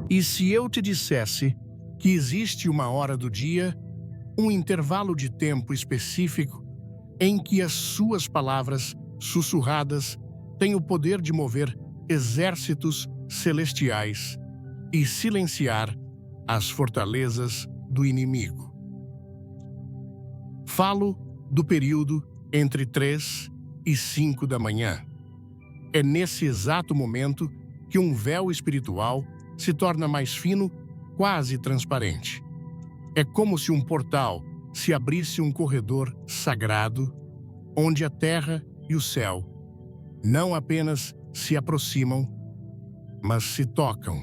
E se eu te dissesse que existe uma hora do dia, um intervalo de tempo específico, em que as suas palavras sussurradas têm o poder de mover exércitos celestiais e silenciar as fortalezas do inimigo. Falo do período entre 3 e 5 da manhã. É nesse exato momento que um véu espiritual se torna mais fino, quase transparente. É como se um portal se abrisse um corredor sagrado, onde a terra e o céu não apenas se aproximam, mas se tocam.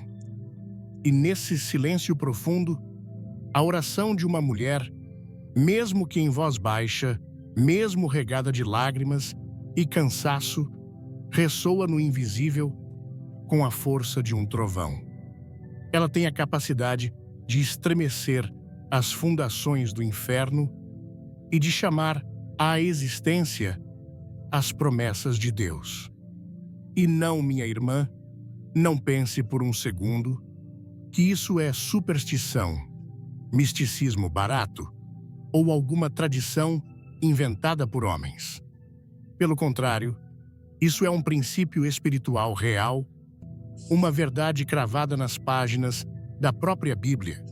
E nesse silêncio profundo, a oração de uma mulher, mesmo que em voz baixa, mesmo regada de lágrimas e cansaço, ressoa no invisível com a força de um trovão. Ela tem a capacidade de estremecer as fundações do inferno e de chamar à existência as promessas de Deus. E não, minha irmã, não pense por um segundo que isso é superstição, misticismo barato ou alguma tradição inventada por homens. Pelo contrário, isso é um princípio espiritual real, uma verdade cravada nas páginas da própria Bíblia,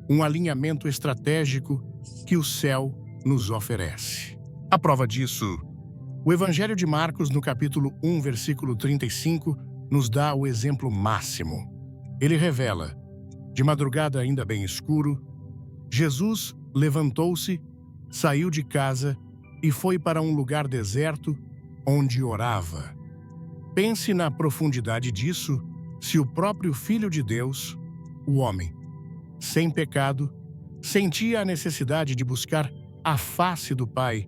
um alinhamento estratégico que o céu nos oferece. A prova disso, o Evangelho de Marcos, no capítulo 1, versículo 35, nos dá o exemplo máximo. Ele revela: de madrugada ainda bem escuro, Jesus levantou-se, saiu de casa e foi para um lugar deserto, onde orava. Pense na profundidade disso, se o próprio Filho de Deus, o homem, sem pecado, sentia a necessidade de buscar a face do Pai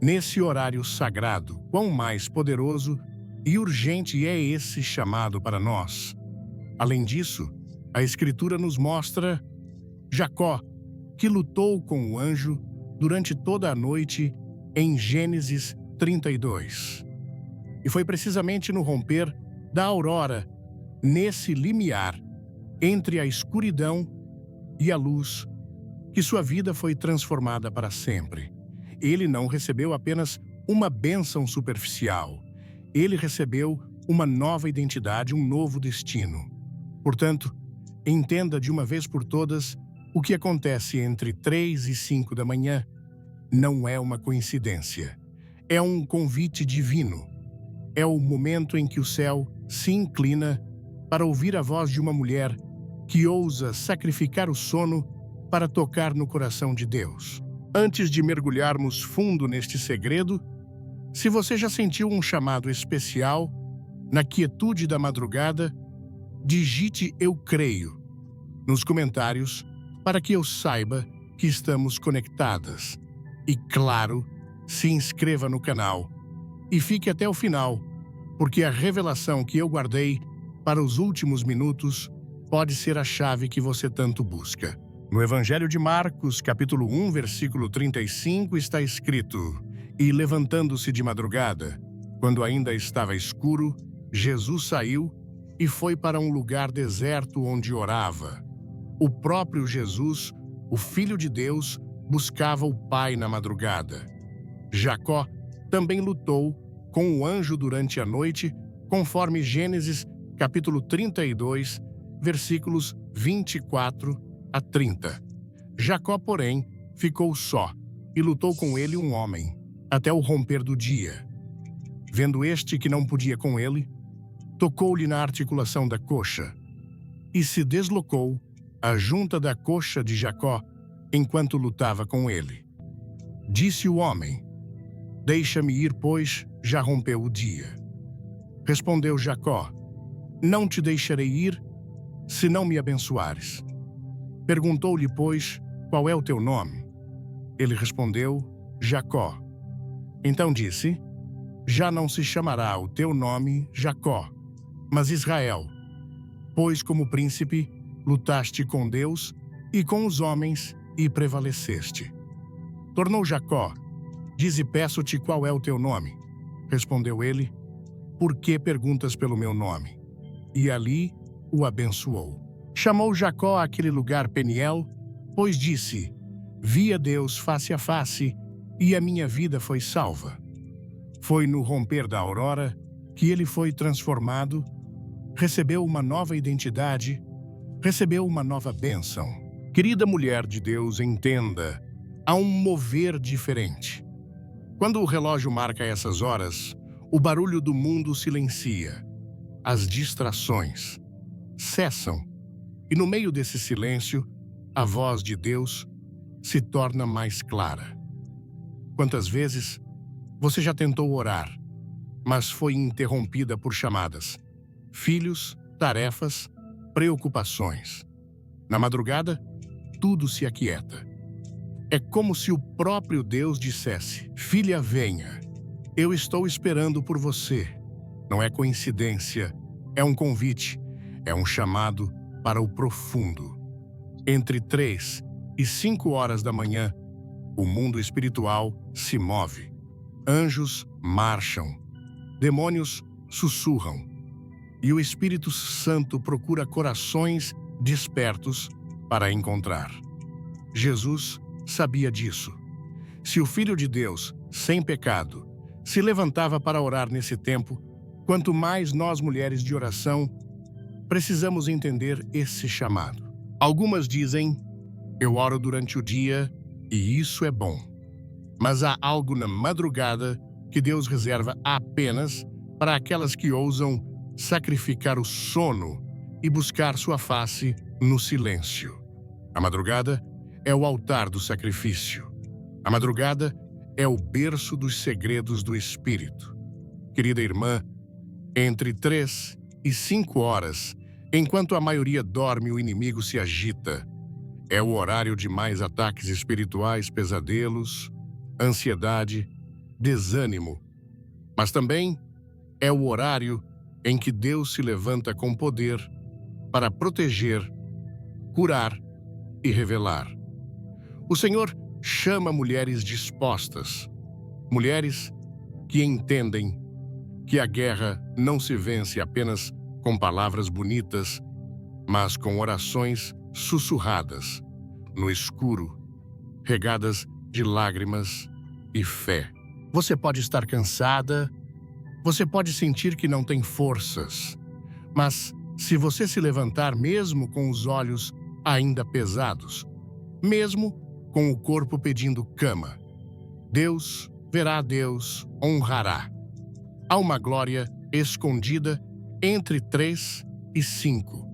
nesse horário sagrado. Quão mais poderoso e urgente é esse chamado para nós. Além disso, a Escritura nos mostra Jacó, que lutou com o anjo durante toda a noite em Gênesis 32. E foi precisamente no romper da aurora, nesse limiar entre a escuridão e a luz, que sua vida foi transformada para sempre. Ele não recebeu apenas uma bênção superficial. Ele recebeu uma nova identidade, um novo destino. Portanto, entenda de uma vez por todas, o que acontece entre 3 e 5 da manhã não é uma coincidência. É um convite divino. É o momento em que o céu se inclina para ouvir a voz de uma mulher que ousa sacrificar o sono para tocar no coração de Deus. Antes de mergulharmos fundo neste segredo, se você já sentiu um chamado especial, na quietude da madrugada, digite "Eu creio" nos comentários para que eu saiba que estamos conectadas. E, claro, se inscreva no canal e fique até o final, porque a revelação que eu guardei para os últimos minutos pode ser a chave que você tanto busca. No Evangelho de Marcos, capítulo 1, versículo 35, está escrito: E levantando-se de madrugada, quando ainda estava escuro, Jesus saiu e foi para um lugar deserto onde orava. O próprio Jesus, o Filho de Deus, buscava o Pai na madrugada. Jacó também lutou com o anjo durante a noite, conforme Gênesis, capítulo 32, versículos 24 a 30. Jacó, porém, ficou só e lutou com ele um homem, até o romper do dia. Vendo este que não podia com ele, tocou-lhe na articulação da coxa e se deslocou a junta da coxa de Jacó enquanto lutava com ele. Disse o homem: Deixa-me ir, pois já rompeu o dia. Respondeu Jacó: Não te deixarei ir, se não me abençoares. Perguntou-lhe, pois, qual é o teu nome? Ele respondeu: Jacó. Então disse: Já não se chamará o teu nome Jacó, mas Israel, pois como príncipe lutaste com Deus e com os homens e prevaleceste. Tornou Jacó: Dize, peço-te, qual é o teu nome? Respondeu ele: Por que perguntas pelo meu nome? E ali o abençoou. Chamou Jacó àquele lugar Peniel, pois disse: Vi a Deus face a face, e a minha vida foi salva. Foi no romper da aurora que ele foi transformado, recebeu uma nova identidade, recebeu uma nova bênção. Querida mulher de Deus, entenda, há um mover diferente. Quando o relógio marca essas horas, o barulho do mundo silencia, as distrações cessam, e no meio desse silêncio, a voz de Deus se torna mais clara. Quantas vezes você já tentou orar, mas foi interrompida por chamadas, filhos, tarefas, preocupações? Na madrugada, tudo se aquieta. É como se o próprio Deus dissesse: Filha, venha. Eu estou esperando por você. Não é coincidência, é um convite, é um chamado para o profundo. Entre 3 e 5 horas da manhã, o mundo espiritual se move. Anjos marcham, demônios sussurram, e o Espírito Santo procura corações despertos para encontrar. Jesus sabia disso. Se o Filho de Deus, sem pecado, se levantava para orar nesse tempo, quanto mais nós, mulheres de oração, precisamos entender esse chamado. Algumas dizem: eu oro durante o dia e isso é bom. Mas há algo na madrugada que Deus reserva apenas para aquelas que ousam sacrificar o sono e buscar sua face no silêncio. A madrugada é o altar do sacrifício. A madrugada é o berço dos segredos do Espírito. Querida irmã, entre 3 e 5 horas, enquanto a maioria dorme e o inimigo se agita, é o horário de mais ataques espirituais, pesadelos, ansiedade, desânimo. Mas também é o horário em que Deus se levanta com poder para proteger, curar e revelar. O Senhor chama mulheres dispostas, mulheres que entendem que a guerra não se vence apenas com palavras bonitas, mas com orações sussurradas, no escuro, regadas de lágrimas e fé. Você pode estar cansada, você pode sentir que não tem forças, mas se você se levantar mesmo com os olhos ainda pesados, mesmo com o corpo pedindo cama, Deus verá, Deus honrará. Há uma glória escondida entre 3 e 5,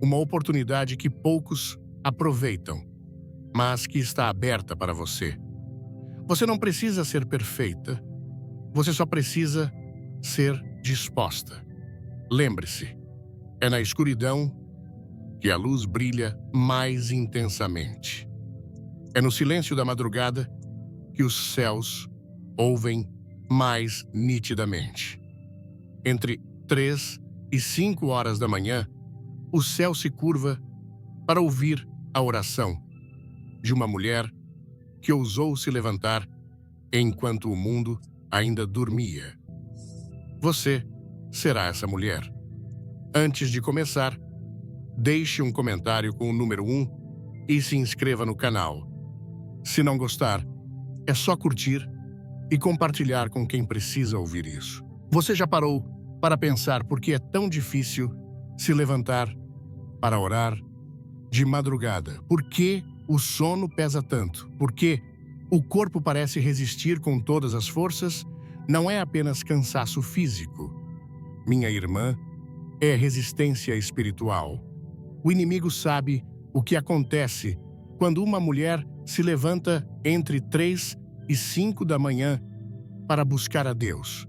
uma oportunidade que poucos aproveitam, mas que está aberta para você. Você não precisa ser perfeita, você só precisa ser disposta. Lembre-se, é na escuridão que a luz brilha mais intensamente. É no silêncio da madrugada que os céus ouvem mais nitidamente. Entre 3 e 5 horas da manhã, o céu se curva para ouvir a oração de uma mulher que ousou se levantar enquanto o mundo ainda dormia. Você será essa mulher. Antes de começar, deixe um comentário com o número 1 e se inscreva no canal. Se não gostar, é só curtir e compartilhar com quem precisa ouvir isso. Você já parou para pensar por que é tão difícil se levantar para orar de madrugada? Por que o sono pesa tanto? Por que o corpo parece resistir com todas as forças? Não é apenas cansaço físico, minha irmã, é resistência espiritual. O inimigo sabe o que acontece quando uma mulher se levanta entre 3 e 5 da manhã para buscar a Deus.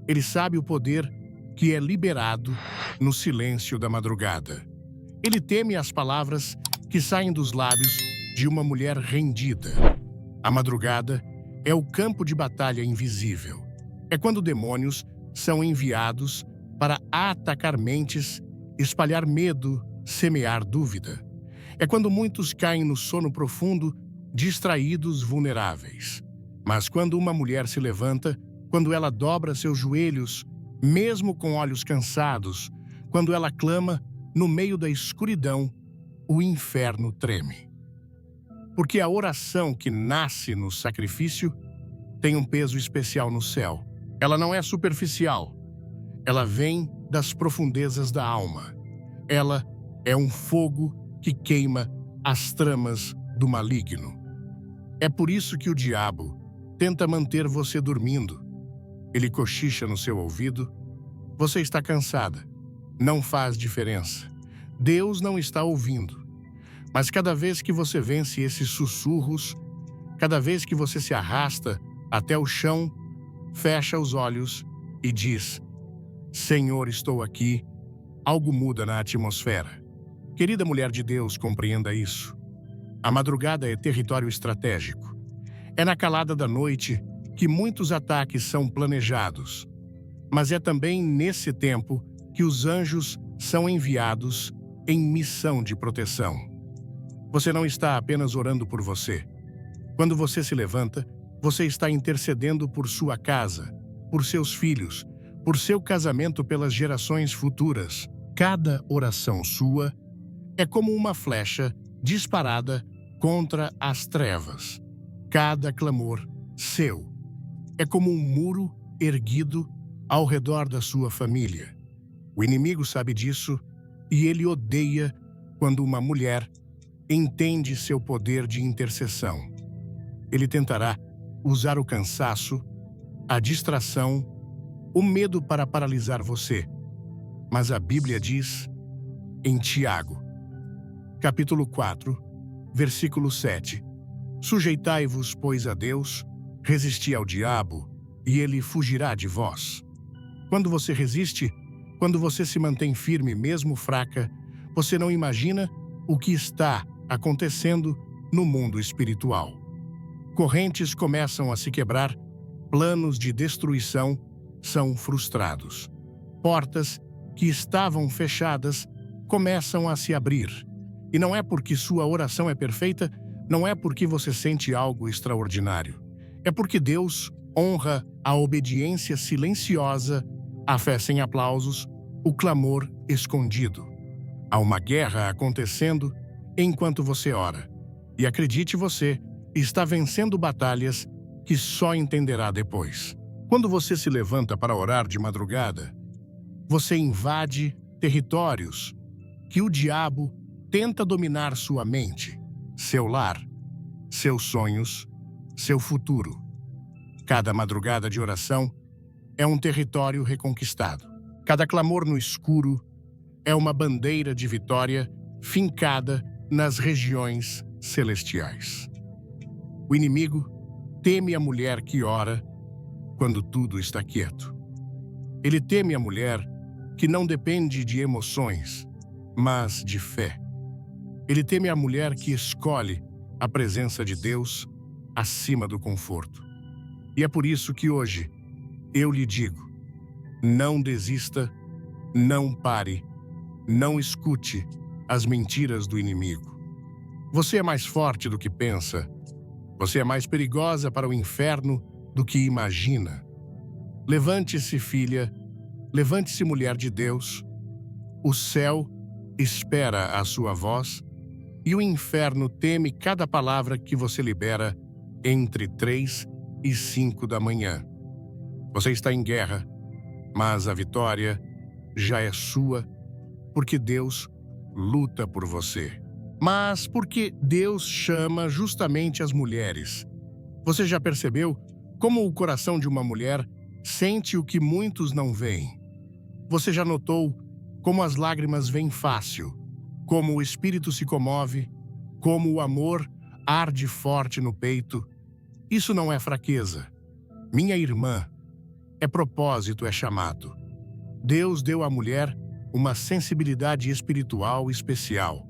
Ele sabe o poder que é liberado no silêncio da madrugada. Ele teme as palavras que saem dos lábios de uma mulher rendida. A madrugada é o campo de batalha invisível. É quando demônios são enviados para atacar mentes, espalhar medo, semear dúvida. É quando muitos caem no sono profundo, distraídos, vulneráveis. Mas quando uma mulher se levanta, quando ela dobra seus joelhos, mesmo com olhos cansados, quando ela clama, no meio da escuridão, o inferno treme. Porque a oração que nasce no sacrifício tem um peso especial no céu. Ela não é superficial. Ela vem das profundezas da alma. Ela é um fogo que queima as tramas do maligno. É por isso que o diabo tenta manter você dormindo. Ele cochicha no seu ouvido. Você está cansada. Não faz diferença. Deus não está ouvindo. Mas cada vez que você vence esses sussurros, cada vez que você se arrasta até o chão, fecha os olhos e diz: Senhor, estou aqui. Algo muda na atmosfera. Querida mulher de Deus, compreenda isso. A madrugada é território estratégico. É na calada da noite que muitos ataques são planejados. Mas é também nesse tempo que os anjos são enviados em missão de proteção. Você não está apenas orando por você. Quando você se levanta, você está intercedendo por sua casa, por seus filhos, por seu casamento, pelas gerações futuras. Cada oração sua é como uma flecha disparada contra as trevas. Cada clamor seu é como um muro erguido ao redor da sua família. O inimigo sabe disso e ele odeia quando uma mulher entende seu poder de intercessão. Ele tentará usar o cansaço, a distração, o medo para paralisar você. Mas a Bíblia diz, em Tiago, capítulo 4, versículo 7, Sujeitai-vos, pois, a Deus, resisti ao diabo, e ele fugirá de vós. Quando você resiste, quando você se mantém firme mesmo fraca, você não imagina o que está acontecendo no mundo espiritual. Correntes começam a se quebrar, planos de destruição são frustrados. Portas que estavam fechadas começam a se abrir. E não é porque sua oração é perfeita, não é porque você sente algo extraordinário. É porque Deus honra a obediência silenciosa, a fé sem aplausos, o clamor escondido. Há uma guerra acontecendo enquanto você ora. E acredite você, está vencendo batalhas que só entenderá depois. Quando você se levanta para orar de madrugada, você invade territórios que o diabo tenta dominar sua mente, seu lar, seus sonhos, seu futuro. Cada madrugada de oração é um território reconquistado. Cada clamor no escuro é uma bandeira de vitória fincada nas regiões celestiais. O inimigo teme a mulher que ora quando tudo está quieto. Ele teme a mulher que não depende de emoções, mas de fé. Ele teme a mulher que escolhe a presença de Deus acima do conforto. E é por isso que hoje eu lhe digo: não desista, não pare, não escute as mentiras do inimigo. Você é mais forte do que pensa. Você é mais perigosa para o inferno do que imagina. Levante-se, filha. Levante-se, mulher de Deus. O céu espera a sua voz e o inferno teme cada palavra que você libera entre 3 e 5 da manhã. Você está em guerra, mas a vitória já é sua, porque Deus luta por você. Mas porque Deus chama justamente as mulheres. Você já percebeu como o coração de uma mulher sente o que muitos não veem? Você já notou como as lágrimas vêm fácil, como o espírito se comove, como o amor arde forte no peito? Isso não é fraqueza. Minha irmã, é propósito, é chamado. Deus deu à mulher uma sensibilidade espiritual especial,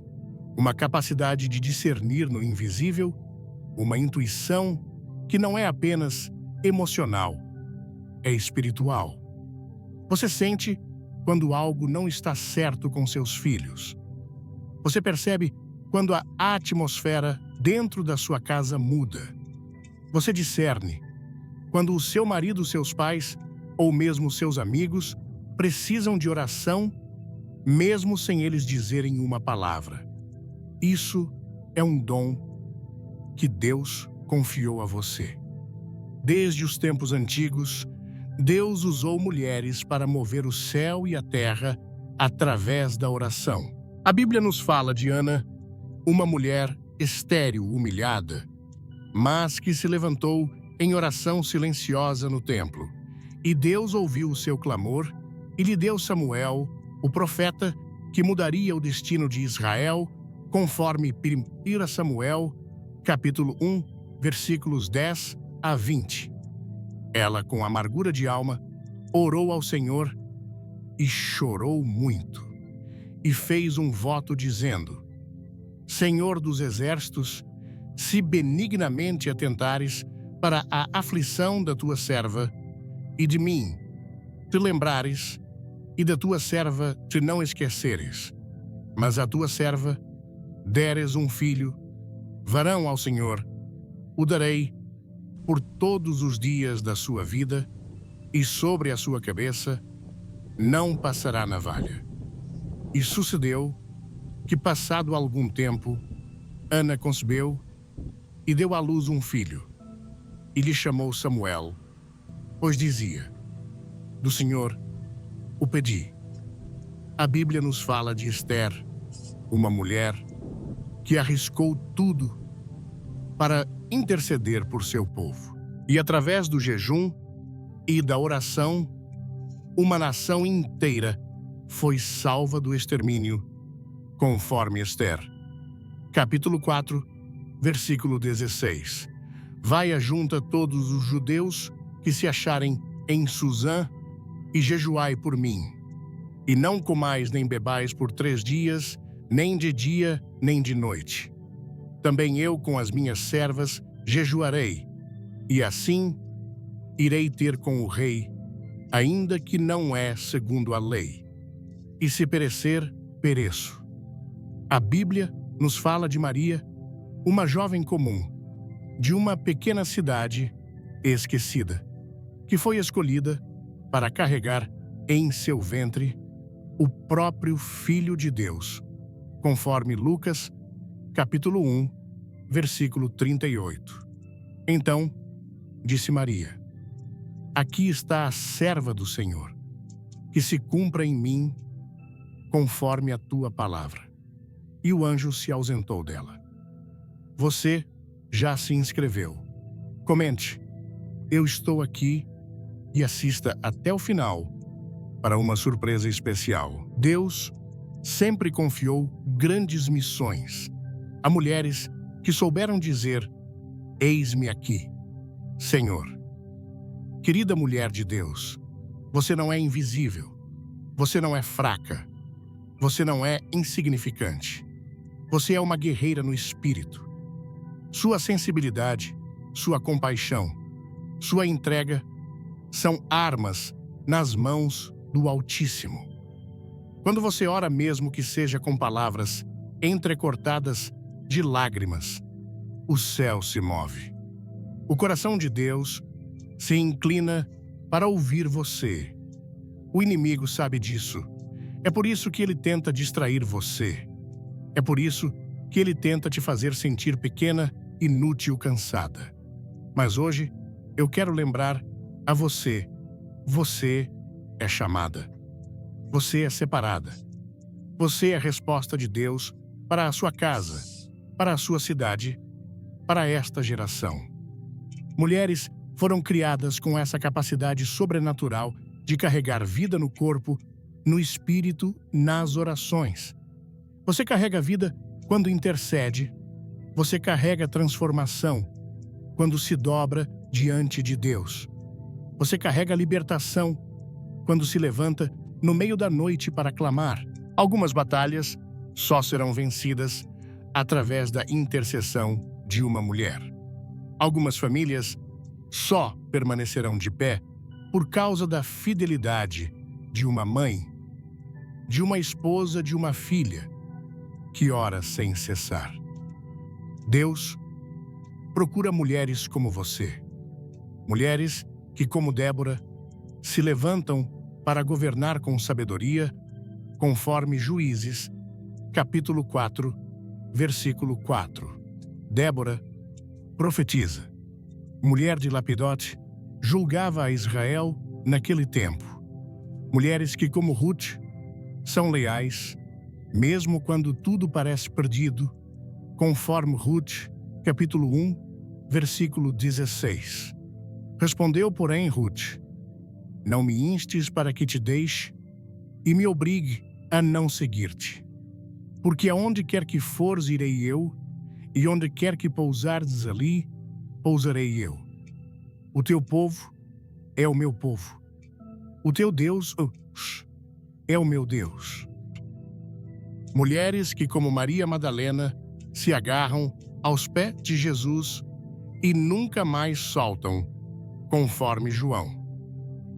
uma capacidade de discernir no invisível, uma intuição que não é apenas emocional, é espiritual. Você sente quando algo não está certo com seus filhos. Você percebe quando a atmosfera dentro da sua casa muda. Você discerne quando o seu marido, seus pais ou mesmo seus amigos precisam de oração mesmo sem eles dizerem uma palavra. Isso é um dom que Deus confiou a você. Desde os tempos antigos, Deus usou mulheres para mover o céu e a terra através da oração. A Bíblia nos fala de Ana, uma mulher estéril, humilhada, mas que se levantou em oração silenciosa no templo. E Deus ouviu o seu clamor e lhe deu Samuel, o profeta, que mudaria o destino de Israel, conforme 1 Samuel, capítulo 1, versículos 10 a 20. Ela, com amargura de alma, orou ao Senhor e chorou muito. E fez um voto dizendo: Senhor dos exércitos, se benignamente atentares para a aflição da tua serva, e de mim te lembrares, e da tua serva te não esqueceres, mas a tua serva deres um filho, varão ao Senhor, o darei por todos os dias da sua vida, e sobre a sua cabeça não passará navalha. E sucedeu que, passado algum tempo, Ana concebeu e deu à luz um filho, e lhe chamou Samuel, pois dizia: do Senhor o pedi. A Bíblia nos fala de Ester, uma mulher que arriscou tudo para interceder por seu povo. E através do jejum e da oração, uma nação inteira foi salva do extermínio, conforme Ester. Capítulo 4, versículo 16. Vai ajunta todos os judeus que se acharem em Suzã e jejuai por mim. E não comais nem bebais por 3 dias, nem de dia, nem de noite. Também eu com as minhas servas jejuarei, e assim irei ter com o rei, ainda que não é segundo a lei. E se perecer, pereço. A Bíblia nos fala de Maria, uma jovem comum, de uma pequena cidade esquecida, que foi escolhida para carregar em seu ventre o próprio Filho de Deus, conforme Lucas, capítulo 1, versículo 38. Então, disse Maria: aqui está a serva do Senhor, que se cumpra em mim conforme a tua palavra. E o anjo se ausentou dela. Você já se inscreveu? Comente: eu estou aqui, e assista até o final para uma surpresa especial. Deus sempre confiou grandes missões a mulheres que souberam dizer: eis-me aqui, Senhor. Querida mulher de Deus, você não é invisível, você não é fraca, você não é insignificante. Você é uma guerreira no espírito. Sua sensibilidade, sua compaixão, sua entrega são armas nas mãos do Altíssimo. Quando você ora, mesmo que seja com palavras entrecortadas de lágrimas, o céu se move. O coração de Deus se inclina para ouvir você. O inimigo sabe disso. É por isso que ele tenta distrair você. É por isso que ele tenta te fazer sentir pequena, inútil, cansada. Mas hoje, eu quero lembrar a você: você é chamada. Você é separada. Você é a resposta de Deus para a sua casa, para a sua cidade, para esta geração. Mulheres foram criadas com essa capacidade sobrenatural de carregar vida no corpo, no espírito, nas orações. Você carrega vida quando intercede. Você carrega transformação quando se dobra diante de Deus. Você carrega libertação quando se levanta no meio da noite para clamar. Algumas batalhas só serão vencidas através da intercessão de uma mulher. Algumas famílias só permanecerão de pé por causa da fidelidade de uma mãe, de uma esposa, de uma filha, que ora sem cessar. Deus procura mulheres como você. Mulheres que, como Débora, se levantam para governar com sabedoria, conforme Juízes, capítulo 4, versículo 4. Débora, profetiza. Mulher de Lapidote, julgava a Israel naquele tempo. Mulheres que, como Ruth, são leais, mesmo quando tudo parece perdido, conforme Ruth, capítulo 1, versículo 16. Respondeu, porém, Ruth: não me instes para que te deixe e me obrigue a não seguir-te. Porque aonde quer que fores, irei eu, e onde quer que pousares ali, pousarei eu. O teu povo é o meu povo. O teu Deus é o meu Deus. Mulheres que, como Maria Madalena, se agarram aos pés de Jesus e nunca mais soltam, conforme João,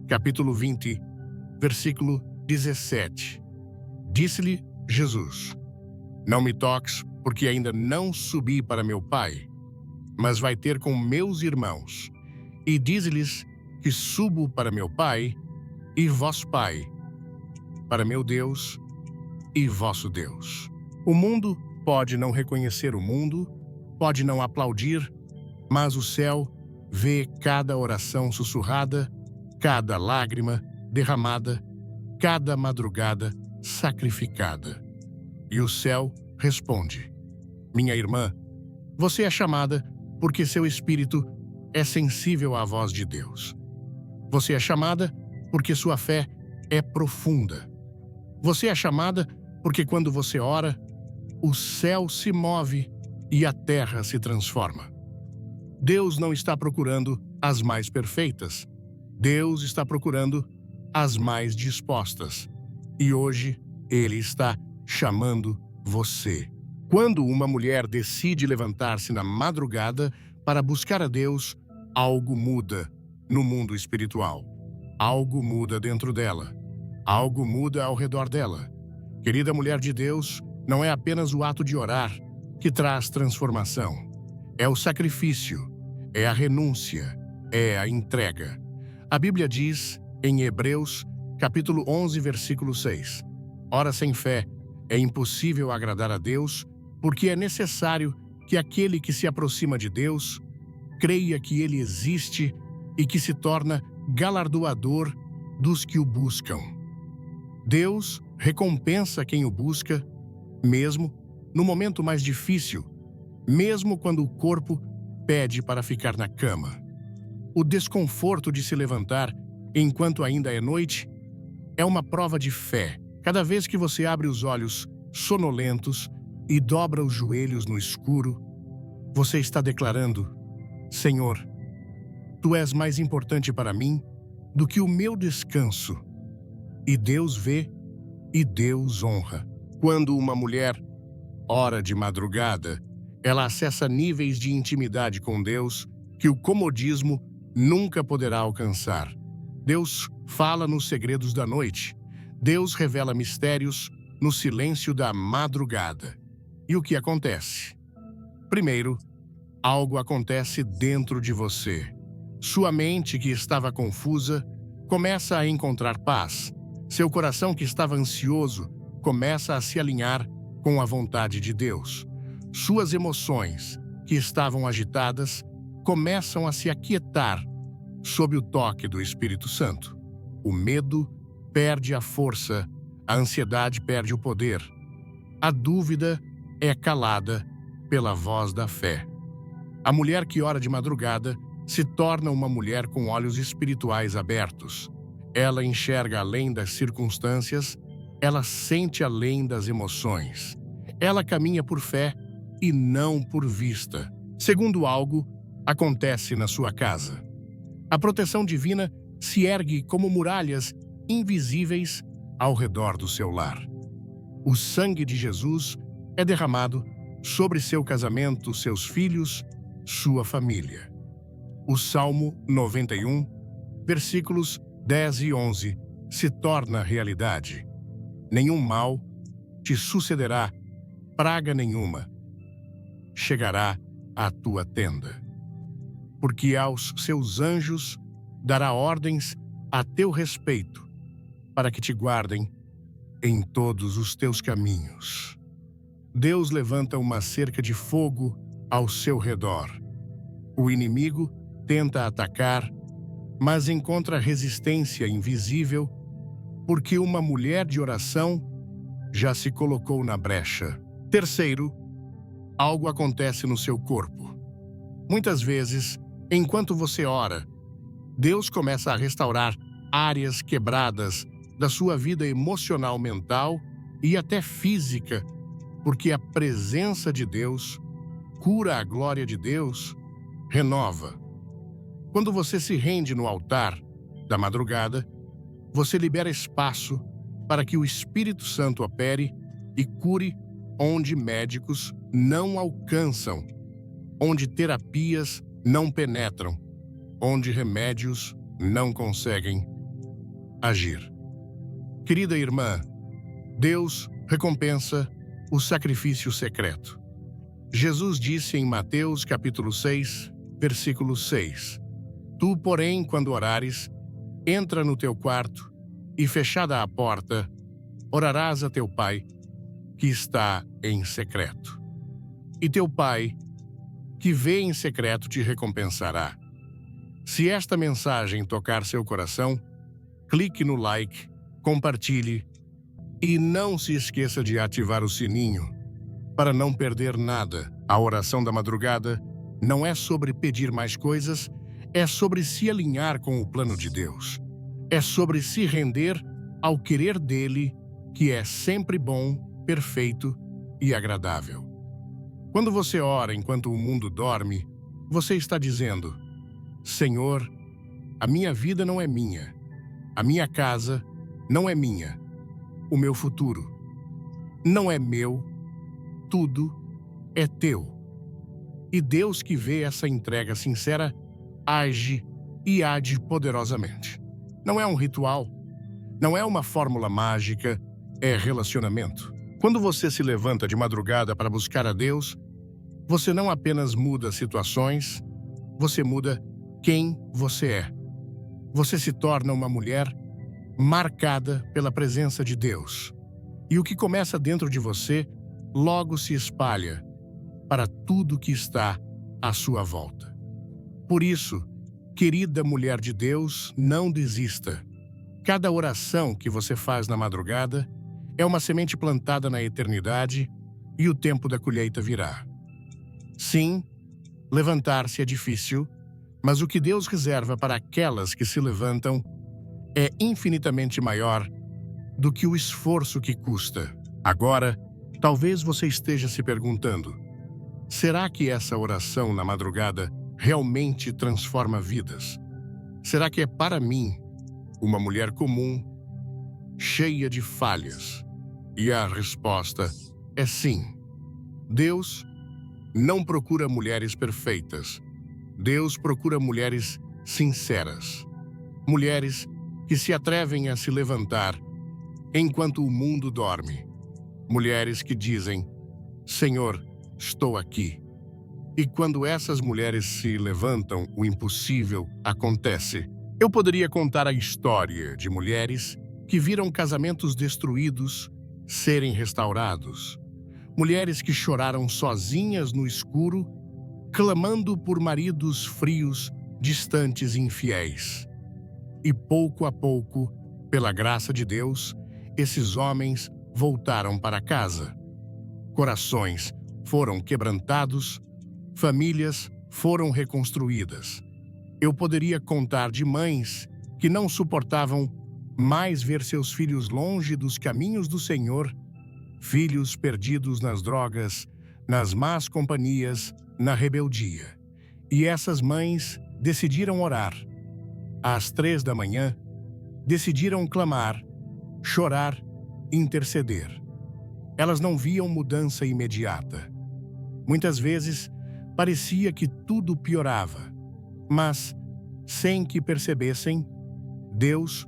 capítulo 20, versículo 17. Disse-lhe Jesus: não me toques, porque ainda não subi para meu Pai, mas vai ter com meus irmãos. E diz-lhes que subo para meu Pai e vosso Pai, para meu Deus e vosso Deus. O mundo pode não reconhecer o mundo, pode não aplaudir, mas o céu vê cada oração sussurrada, cada lágrima derramada, cada madrugada sacrificada. E o céu responde: minha irmã, você é chamada porque seu espírito é sensível à voz de Deus. Você é chamada porque sua fé é profunda. Você é chamada porque quando você ora, o céu se move e a terra se transforma. Deus não está procurando as mais perfeitas. Deus está procurando as mais dispostas. E hoje, Ele está chamando você. Quando uma mulher decide levantar-se na madrugada para buscar a Deus, algo muda no mundo espiritual. Algo muda dentro dela. Algo muda ao redor dela. Querida mulher de Deus, não é apenas o ato de orar que traz transformação. É o sacrifício, é a renúncia, é a entrega. A Bíblia diz, em Hebreus, capítulo 11, versículo 6, ora, sem fé é impossível agradar a Deus, porque é necessário que aquele que se aproxima de Deus creia que Ele existe e que se torna galardoador dos que o buscam. Deus recompensa quem o busca, mesmo no momento mais difícil, mesmo quando o corpo pede para ficar na cama. O desconforto de se levantar enquanto ainda é noite é uma prova de fé. Cada vez que você abre os olhos sonolentos e dobra os joelhos no escuro, você está declarando: Senhor, Tu és mais importante para mim do que o meu descanso. E Deus vê e Deus honra. Quando uma mulher ora de madrugada, ela acessa níveis de intimidade com Deus que o comodismo nunca poderá alcançar. Deus fala nos segredos da noite. Deus revela mistérios no silêncio da madrugada. E o que acontece? Primeiro, algo acontece dentro de você. Sua mente, que estava confusa, começa a encontrar paz. Seu coração, que estava ansioso, começa a se alinhar com a vontade de Deus. Suas emoções, que estavam agitadas, começam a se aquietar sob o toque do Espírito Santo. O medo perde a força, a ansiedade perde o poder. A dúvida é calada pela voz da fé. A mulher que ora de madrugada se torna uma mulher com olhos espirituais abertos. Ela enxerga além das circunstâncias, ela sente além das emoções. Ela caminha por fé e não por vista. Segundo, algo acontece na sua casa. A proteção divina se ergue como muralhas invisíveis ao redor do seu lar. O sangue de Jesus é derramado sobre seu casamento, seus filhos, sua família. O Salmo 91, versículos 10 e 11, se torna realidade. Nenhum mal te sucederá, praga nenhuma chegará à tua tenda. Porque aos seus anjos dará ordens a teu respeito, para que te guardem em todos os teus caminhos. Deus levanta uma cerca de fogo ao seu redor. O inimigo tenta atacar, mas encontra resistência invisível, porque uma mulher de oração já se colocou na brecha. Terceiro, algo acontece no seu corpo. Muitas vezes, enquanto você ora, Deus começa a restaurar áreas quebradas da sua vida emocional, mental e até física, porque a presença de Deus cura, a glória de Deus renova. Quando você se rende no altar da madrugada, você libera espaço para que o Espírito Santo opere e cure onde médicos não alcançam, onde terapias não penetram, onde remédios não conseguem agir. Querida irmã, Deus recompensa o sacrifício secreto. Jesus disse em Mateus capítulo 6, versículo 6: Tu, porém, quando orares, entra no teu quarto e, fechada a porta, orarás a teu Pai, que está em secreto. E teu Pai, que vê em secreto, te recompensará. Se esta mensagem tocar seu coração, clique no like, compartilhe e não se esqueça de ativar o sininho para não perder nada. A oração da madrugada não é sobre pedir mais coisas, é sobre se alinhar com o plano de Deus. É sobre se render ao querer dele, que é sempre bom, perfeito e agradável. Quando você ora enquanto o mundo dorme, você está dizendo: Senhor, a minha vida não é minha, a minha casa não é minha, o meu futuro não é meu, tudo é teu. E Deus, que vê essa entrega sincera, age e age poderosamente. Não é um ritual, não é uma fórmula mágica, é relacionamento. Quando você se levanta de madrugada para buscar a Deus, você não apenas muda situações, você muda quem você é. Você se torna uma mulher marcada pela presença de Deus. E o que começa dentro de você logo se espalha para tudo que está à sua volta. Por isso, querida mulher de Deus, não desista. Cada oração que você faz na madrugada é uma semente plantada na eternidade e o tempo da colheita virá. Sim, levantar-se é difícil, mas o que Deus reserva para aquelas que se levantam é infinitamente maior do que o esforço que custa. Agora, talvez você esteja se perguntando: será que essa oração na madrugada realmente transforma vidas? Será que é para mim, uma mulher comum, cheia de falhas? E a resposta é sim. Deus não procura mulheres perfeitas. Deus procura mulheres sinceras. Mulheres que se atrevem a se levantar enquanto o mundo dorme. Mulheres que dizem: Senhor, estou aqui. E quando essas mulheres se levantam, o impossível acontece. Eu poderia contar a história de mulheres que viram casamentos destruídos serem restaurados. Mulheres que choraram sozinhas no escuro, clamando por maridos frios, distantes e infiéis. E pouco a pouco, pela graça de Deus, esses homens voltaram para casa. Corações foram quebrantados, famílias foram reconstruídas. Eu poderia contar de mães que não suportavam mais ver seus filhos longe dos caminhos do Senhor, filhos perdidos nas drogas, nas más companhias, na rebeldia. E essas mães decidiram orar. Às 3 da manhã, decidiram clamar, chorar, interceder. Elas não viam mudança imediata. Muitas vezes, parecia que tudo piorava, mas, sem que percebessem, Deus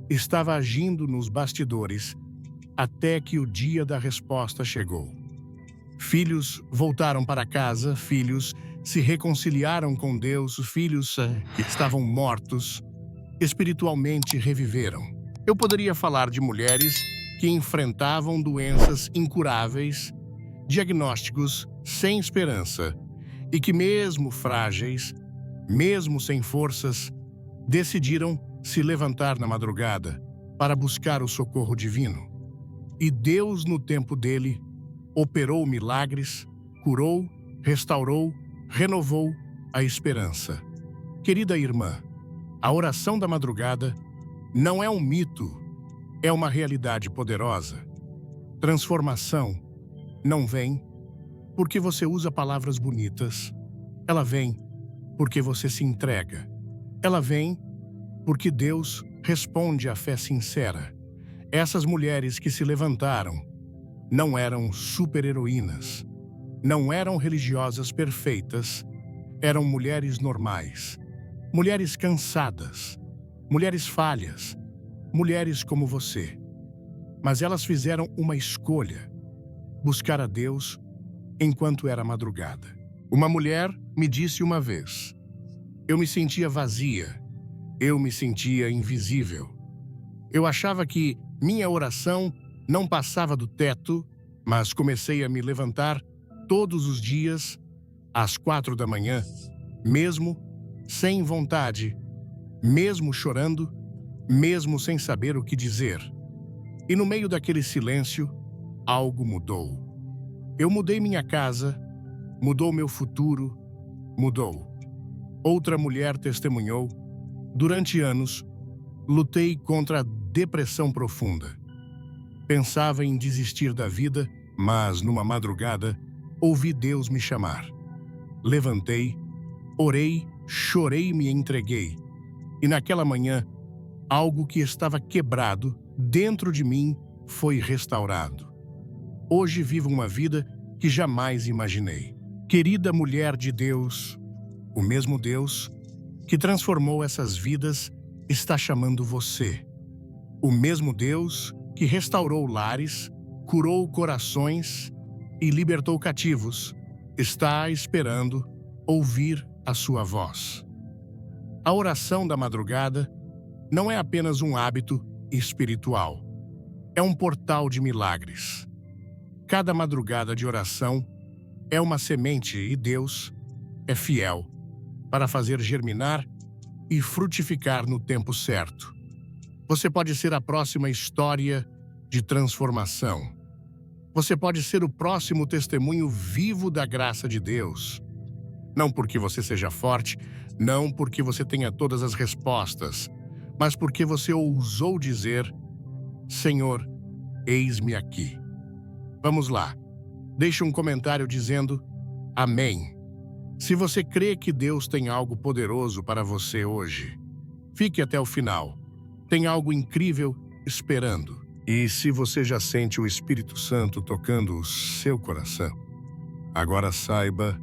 estava agindo nos bastidores até que o dia da resposta chegou. Filhos voltaram para casa, filhos se reconciliaram com Deus, filhos que estavam mortos, espiritualmente reviveram. Eu poderia falar de mulheres que enfrentavam doenças incuráveis, diagnósticos sem esperança e que, mesmo frágeis, mesmo sem forças, decidiram se levantar na madrugada para buscar o socorro divino. E Deus, no tempo dele, operou milagres, curou, restaurou, renovou a esperança. Querida irmã, a oração da madrugada não é um mito, é uma realidade poderosa. Transformação não vem porque você usa palavras bonitas. Ela vem porque você se entrega. Ela vem porque Deus responde à fé sincera. Essas mulheres que se levantaram não eram super-heroínas, não eram religiosas perfeitas, eram mulheres normais, mulheres cansadas, mulheres falhas, mulheres como você. Mas elas fizeram uma escolha: buscar a Deus enquanto era madrugada. Uma mulher me disse uma vez: eu me sentia vazia, eu me sentia invisível. Eu achava que minha oração não passava do teto, mas comecei a me levantar todos os dias, às 4 da manhã, mesmo sem vontade, mesmo chorando, mesmo sem saber o que dizer. E no meio daquele silêncio, algo mudou. Eu mudei minha casa, mudou meu futuro, mudou. Outra mulher testemunhou: durante anos, lutei contra a depressão profunda. Pensava em desistir da vida, mas numa madrugada, ouvi Deus me chamar. Levantei, orei, chorei e me entreguei. E naquela manhã, algo que estava quebrado dentro de mim foi restaurado. Hoje vivo uma vida que jamais imaginei. Querida mulher de Deus, o mesmo Deus que transformou essas vidas está chamando você. O mesmo Deus que restaurou lares, curou corações e libertou cativos está esperando ouvir a sua voz. A oração da madrugada não é apenas um hábito espiritual. É um portal de milagres. Cada madrugada de oração é uma semente e Deus é fiel para fazer germinar e frutificar no tempo certo. Você pode ser a próxima história de transformação. Você pode ser o próximo testemunho vivo da graça de Deus. Não porque você seja forte, não porque você tenha todas as respostas, mas porque você ousou dizer: Senhor, eis-me aqui. Vamos lá. Deixe um comentário dizendo amém. Se você crê que Deus tem algo poderoso para você hoje, fique até o final. Tem algo incrível esperando. E se você já sente o Espírito Santo tocando o seu coração, agora saiba,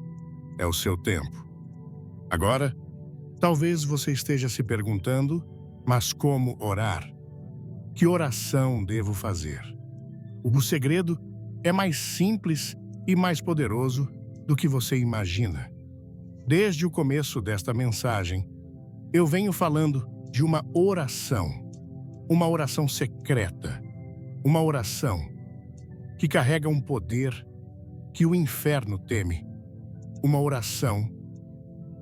é o seu tempo. Agora, talvez você esteja se perguntando: mas como orar? Que oração devo fazer? O segredo é mais simples e mais poderoso do que você imagina. Desde o começo desta mensagem, eu venho falando de uma oração secreta, uma oração que carrega um poder que o inferno teme, uma oração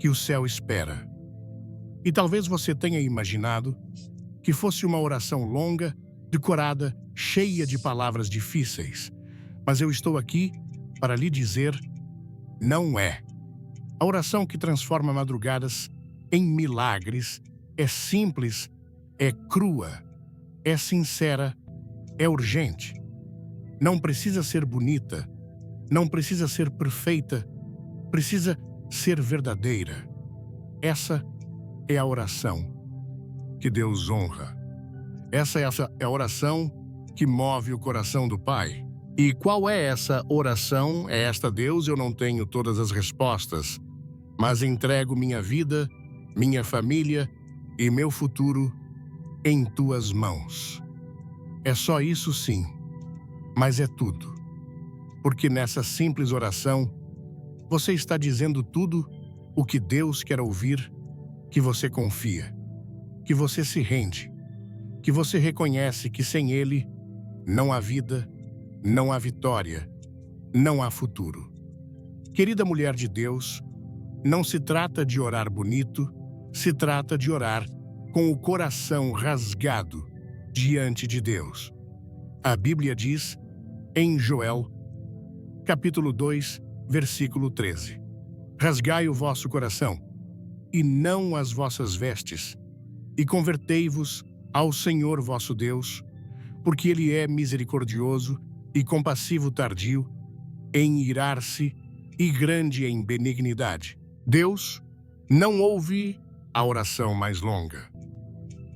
que o céu espera. E talvez você tenha imaginado que fosse uma oração longa, decorada, cheia de palavras difíceis, mas eu estou aqui para lhe dizer: não é. A oração que transforma madrugadas em milagres é simples, é crua, é sincera, é urgente. Não precisa ser bonita, não precisa ser perfeita, precisa ser verdadeira. Essa é a oração que Deus honra. Essa é a oração que move o coração do Pai. E qual é essa oração? É esta: Deus, eu não tenho todas as respostas, mas entrego minha vida, minha família e meu futuro em tuas mãos. É só isso, sim, mas é tudo. Porque nessa simples oração, você está dizendo tudo o que Deus quer ouvir, que você confia, que você se rende, que você reconhece que sem Ele, não há vida, não há vitória, não há futuro. Querida mulher de Deus, não se trata de orar bonito, se trata de orar com o coração rasgado diante de Deus. A Bíblia diz, em Joel, capítulo 2, versículo 13: Rasgai o vosso coração, e não as vossas vestes, e convertei-vos ao Senhor vosso Deus, porque Ele é misericordioso e compassivo tardio, em irar-se e grande em benignidade. Deus não ouve a oração mais longa.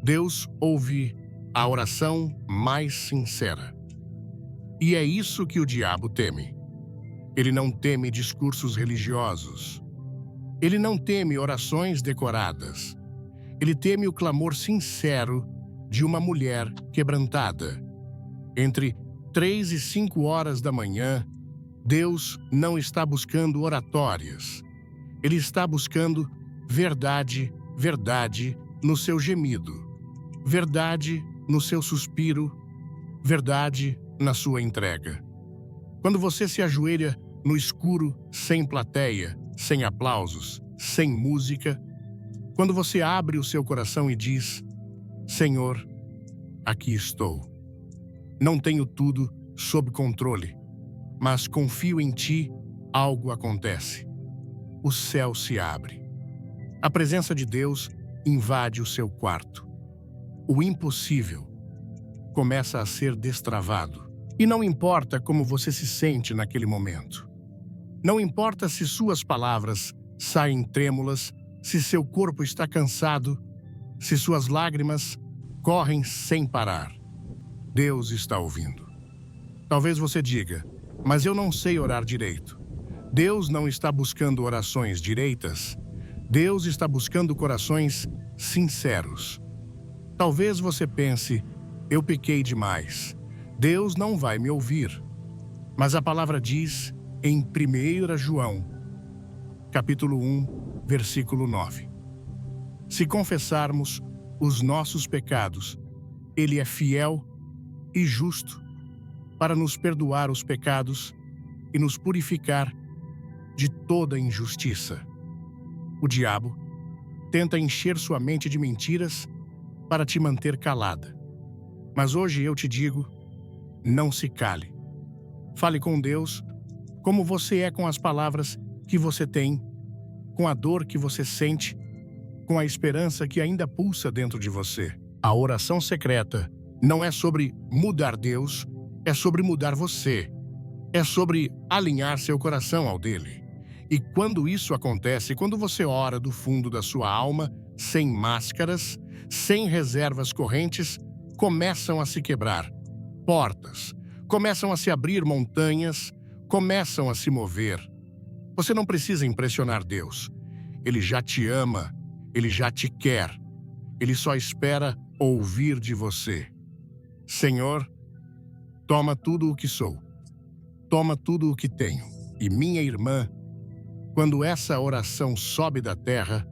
Deus ouve a oração mais sincera. E é isso que o diabo teme. Ele não teme discursos religiosos. Ele não teme orações decoradas. Ele teme o clamor sincero de uma mulher quebrantada. Entre 3 e 5 horas da manhã, Deus não está buscando oratórias. Ele está buscando verdade, verdade no seu gemido, verdade no seu suspiro, verdade na sua entrega. Quando você se ajoelha no escuro, sem plateia, sem aplausos, sem música, quando você abre o seu coração e diz: Senhor, aqui estou. Não tenho tudo sob controle, mas confio em Ti, algo acontece. O céu se abre. A presença de Deus invade o seu quarto. O impossível começa a ser destravado. E não importa como você se sente naquele momento. Não importa se suas palavras saem trêmulas, se seu corpo está cansado, se suas lágrimas correm sem parar. Deus está ouvindo. Talvez você diga, mas eu não sei orar direito. Deus não está buscando orações direitas. Deus está buscando corações sinceros. Talvez você pense, eu pequei demais. Deus não vai me ouvir. Mas a palavra diz em 1 João, capítulo 1, versículo 9. Se confessarmos os nossos pecados, Ele é fiel e justo para nos perdoar os pecados e nos purificar de toda injustiça. O diabo tenta encher sua mente de mentiras para te manter calada. Mas hoje eu te digo, não se cale. Fale com Deus como você é com as palavras que você tem, com a dor que você sente, com a esperança que ainda pulsa dentro de você. A oração secreta não é sobre mudar Deus, é sobre mudar você. É sobre alinhar seu coração ao dele. E quando isso acontece, quando você ora do fundo da sua alma, sem máscaras, sem reservas correntes, começam a se quebrar portas, começam a se abrir montanhas, começam a se mover. Você não precisa impressionar Deus. Ele já te ama, Ele já te quer. Ele só espera ouvir de você. Senhor, toma tudo o que sou. Toma tudo o que tenho. E minha irmã, quando essa oração sobe da terra,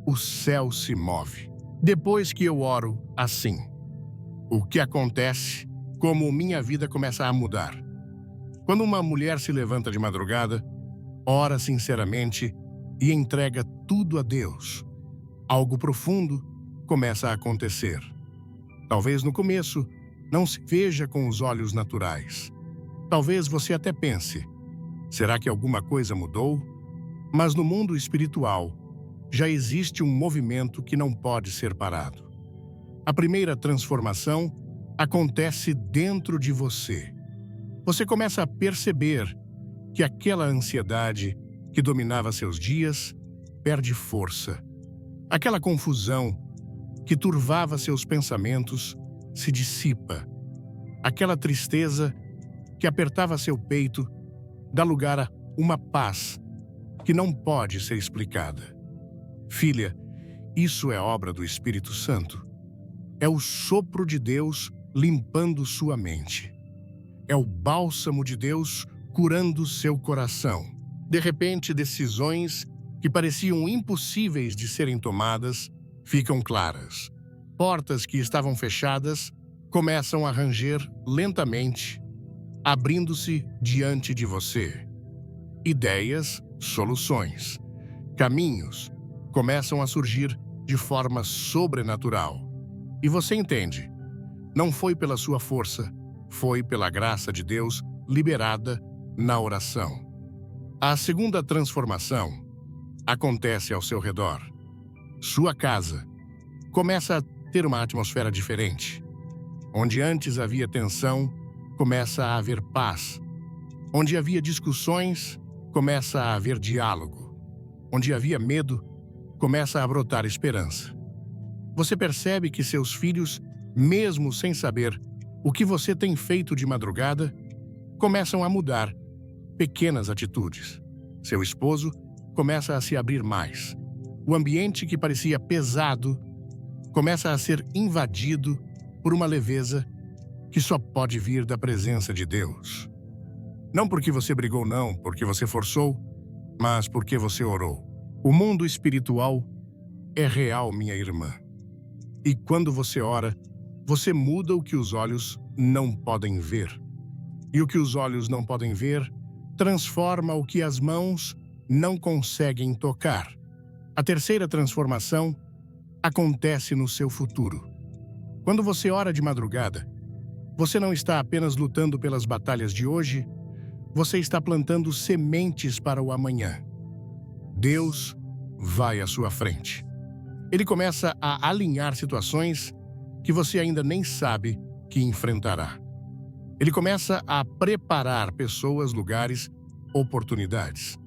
o céu se move. Depois que eu oro assim, o que acontece? Como minha vida começa a mudar. Quando uma mulher se levanta de madrugada, ora sinceramente e entrega tudo a Deus, algo profundo começa a acontecer. Talvez no começo não se veja com os olhos naturais. Talvez você até pense, será que alguma coisa mudou? Mas no mundo espiritual, já existe um movimento que não pode ser parado. A primeira transformação acontece dentro de você. Você começa a perceber que aquela ansiedade que dominava seus dias perde força. Aquela confusão que turvava seus pensamentos se dissipa. Aquela tristeza que apertava seu peito dá lugar a uma paz que não pode ser explicada. Filha, isso é obra do Espírito Santo. É o sopro de Deus limpando sua mente. É o bálsamo de Deus curando seu coração. De repente, decisões que pareciam impossíveis de serem tomadas ficam claras. Portas que estavam fechadas começam a ranger lentamente, abrindo-se diante de você. Ideias, soluções, caminhos começam a surgir de forma sobrenatural. E você entende, não foi pela sua força, foi pela graça de Deus liberada na oração. A segunda transformação acontece ao seu redor. Sua casa começa a ter uma atmosfera diferente. Onde antes havia tensão, começa a haver paz. Onde havia discussões, começa a haver diálogo. Onde havia medo, começa a brotar esperança. Você percebe que seus filhos, mesmo sem saber o que você tem feito de madrugada, começam a mudar pequenas atitudes. Seu esposo começa a se abrir mais. O ambiente que parecia pesado começa a ser invadido por uma leveza que só pode vir da presença de Deus. Não porque você brigou, não, porque você forçou, mas porque você orou. O mundo espiritual é real, minha irmã. E quando você ora, você muda o que os olhos não podem ver. E o que os olhos não podem ver transforma o que as mãos não conseguem tocar. A terceira transformação acontece no seu futuro. Quando você ora de madrugada, você não está apenas lutando pelas batalhas de hoje, você está plantando sementes para o amanhã. Deus vai à sua frente. Ele começa a alinhar situações que você ainda nem sabe que enfrentará. Ele começa a preparar pessoas, lugares, oportunidades.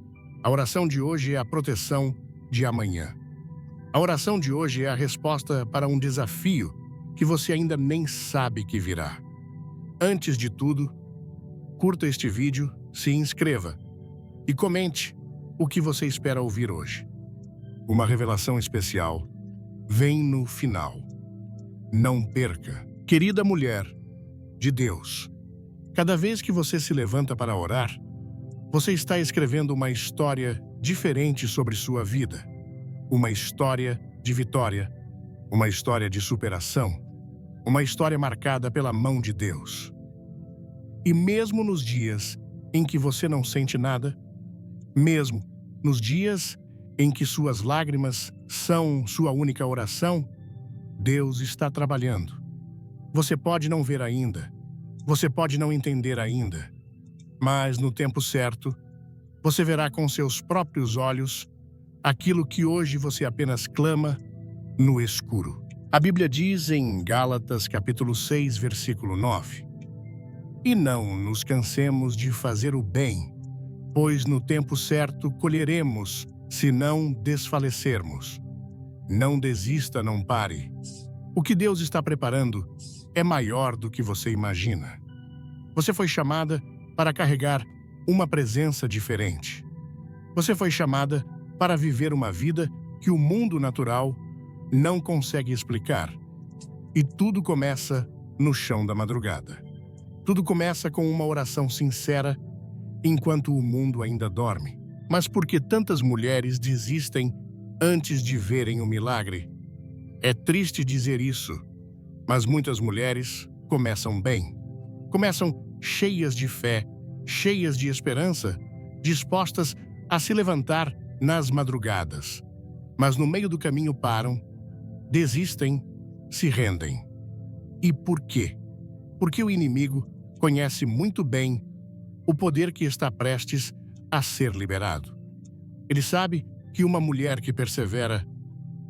A oração de hoje é a proteção de amanhã. A oração de hoje é a resposta para um desafio que você ainda nem sabe que virá. Antes de tudo, curta este vídeo, se inscreva e comente o que você espera ouvir hoje. Uma revelação especial vem no final. Não perca. Querida mulher de Deus, cada vez que você se levanta para orar, você está escrevendo uma história diferente sobre sua vida. Uma história de vitória, uma história de superação, uma história marcada pela mão de Deus. E mesmo nos dias em que você não sente nada, mesmo nos dias em que suas lágrimas são sua única oração, Deus está trabalhando. Você pode não ver ainda, você pode não entender ainda, mas no tempo certo, você verá com seus próprios olhos aquilo que hoje você apenas clama no escuro. A Bíblia diz em Gálatas capítulo 6, versículo 9: E não nos cansemos de fazer o bem, pois no tempo certo colheremos, se não desfalecermos. Não desista, não pare. O que Deus está preparando é maior do que você imagina. Você foi chamada para carregar uma presença diferente. Você foi chamada para viver uma vida que o mundo natural não consegue explicar. E tudo começa no chão da madrugada. Tudo começa com uma oração sincera enquanto o mundo ainda dorme. Mas por que tantas mulheres desistem antes de verem o milagre? É triste dizer isso, mas muitas mulheres começam bem. Começam cheias de fé, cheias de esperança, dispostas a se levantar nas madrugadas. Mas no meio do caminho param, desistem, se rendem. E por quê? Porque o inimigo conhece muito bem o poder que está prestes a ser liberado. Ele sabe que uma mulher que persevera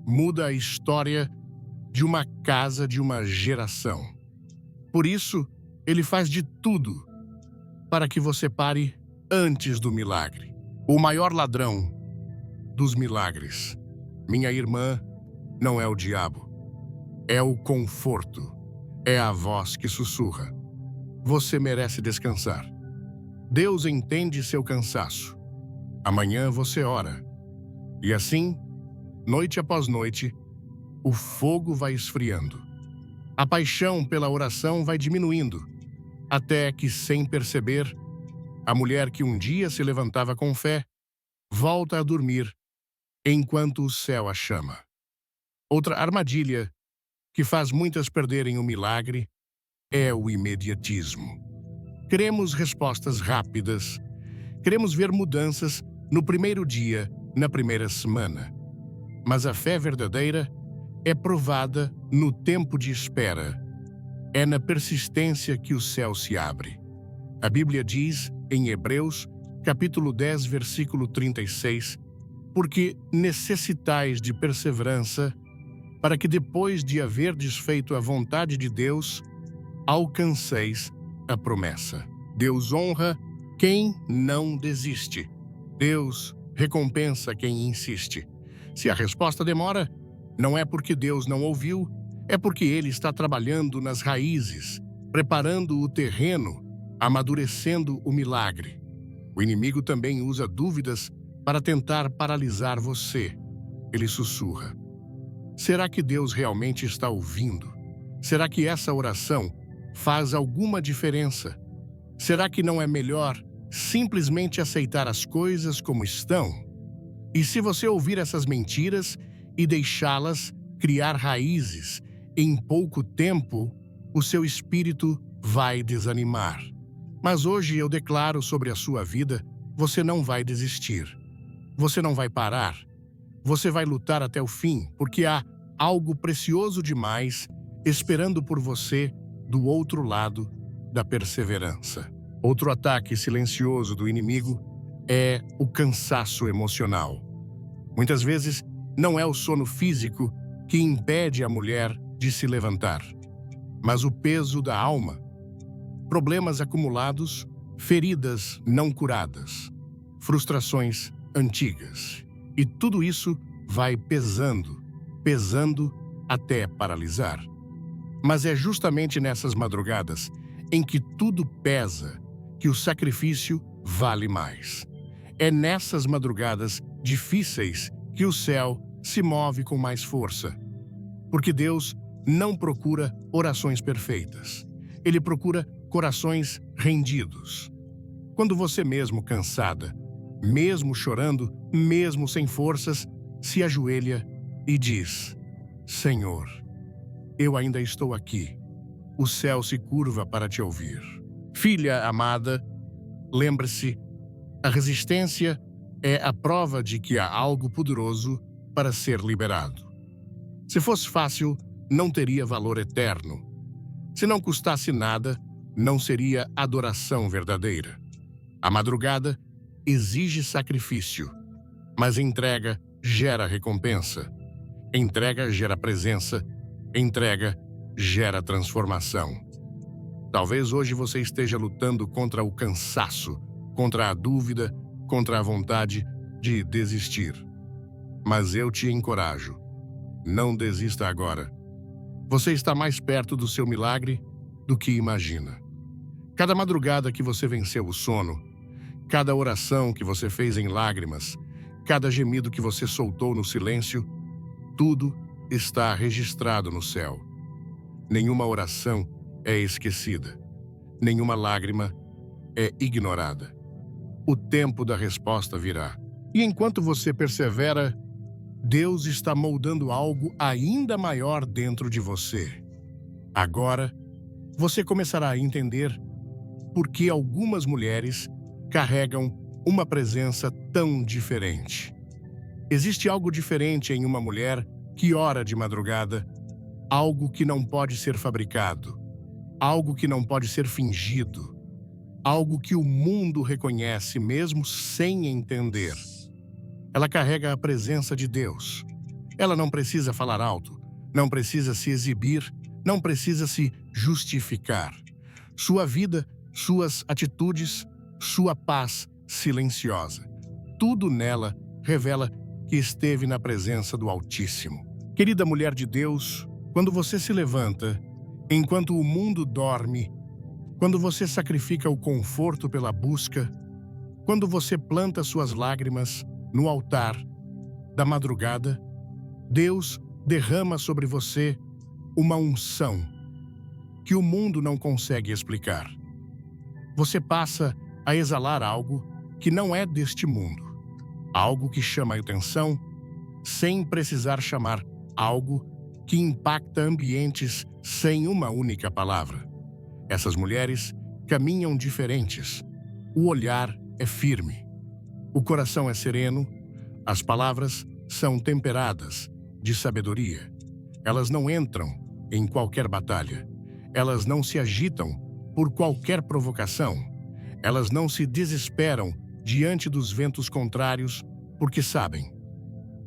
muda a história de uma casa, de uma geração. Por isso, ele faz de tudo para que você pare antes do milagre. O maior ladrão dos milagres, minha irmã, não é o diabo. É o conforto. É a voz que sussurra. Você merece descansar. Deus entende seu cansaço. Amanhã você ora. E assim, noite após noite, o fogo vai esfriando. A paixão pela oração vai diminuindo, até que, sem perceber, a mulher que um dia se levantava com fé, volta a dormir enquanto o céu a chama. Outra armadilha que faz muitas perderem o milagre é o imediatismo. Queremos respostas rápidas. Queremos ver mudanças no primeiro dia, na primeira semana. Mas a fé verdadeira é provada no tempo de espera. É na persistência que o céu se abre. A Bíblia diz, em Hebreus, capítulo 10, versículo 36, porque necessitais de perseverança, para que depois de haverdes feito a vontade de Deus, alcanceis a promessa. Deus honra quem não desiste. Deus recompensa quem insiste. Se a resposta demora, não é porque Deus não ouviu, é porque Ele está trabalhando nas raízes, preparando o terreno, amadurecendo o milagre. O inimigo também usa dúvidas para tentar paralisar você. Ele sussurra: será que Deus realmente está ouvindo? Será que essa oração faz alguma diferença? Será que não é melhor simplesmente aceitar as coisas como estão? E se você ouvir essas mentiras e deixá-las criar raízes, em pouco tempo, o seu espírito vai desanimar. Mas hoje eu declaro sobre a sua vida, você não vai desistir. Você não vai parar. Você vai lutar até o fim, porque há algo precioso demais esperando por você do outro lado da perseverança. Outro ataque silencioso do inimigo é o cansaço emocional. Muitas vezes, não é o sono físico que impede a mulher de se levantar, mas o peso da alma, problemas acumulados, feridas não curadas, frustrações antigas. E tudo isso vai pesando até paralisar. Mas é justamente nessas madrugadas em que tudo pesa que o sacrifício vale mais. É nessas madrugadas difíceis que o céu se move com mais força. Porque Deus não procura orações perfeitas. Ele procura corações rendidos. Quando você mesmo cansada, mesmo chorando, mesmo sem forças, se ajoelha e diz: Senhor, eu ainda estou aqui. O céu se curva para te ouvir. Filha amada, lembre-se, a resistência é a prova de que há algo poderoso para ser liberado. Se fosse fácil, não teria valor eterno. Se não custasse nada, não seria adoração verdadeira. A madrugada exige sacrifício, mas entrega gera recompensa. Entrega gera presença. Entrega gera transformação. Talvez hoje você esteja lutando contra o cansaço, contra a dúvida, contra a vontade de desistir. Mas eu te encorajo. Não desista agora. Você está mais perto do seu milagre do que imagina. Cada madrugada que você venceu o sono, cada oração que você fez em lágrimas, cada gemido que você soltou no silêncio, tudo está registrado no céu. Nenhuma oração é esquecida. Nenhuma lágrima é ignorada. O tempo da resposta virá. E enquanto você persevera, Deus está moldando algo ainda maior dentro de você. Agora, você começará a entender por que algumas mulheres carregam uma presença tão diferente. Existe algo diferente em uma mulher que ora de madrugada, algo que não pode ser fabricado, algo que não pode ser fingido, algo que o mundo reconhece mesmo sem entender. Ela carrega a presença de Deus. Ela não precisa falar alto, não precisa se exibir, não precisa se justificar. Sua vida, suas atitudes, sua paz silenciosa. Tudo nela revela que esteve na presença do Altíssimo. Querida mulher de Deus, quando você se levanta, enquanto o mundo dorme, quando você sacrifica o conforto pela busca, quando você planta suas lágrimas no altar da madrugada, Deus derrama sobre você uma unção que o mundo não consegue explicar. Você passa a exalar algo que não é deste mundo, algo que chama a atenção sem precisar chamar, algo que impacta ambientes sem uma única palavra. Essas mulheres caminham diferentes. O olhar é firme. O coração é sereno. As palavras são temperadas de sabedoria. Elas não entram em qualquer batalha. Elas não se agitam por qualquer provocação. Elas não se desesperam diante dos ventos contrários, porque sabem.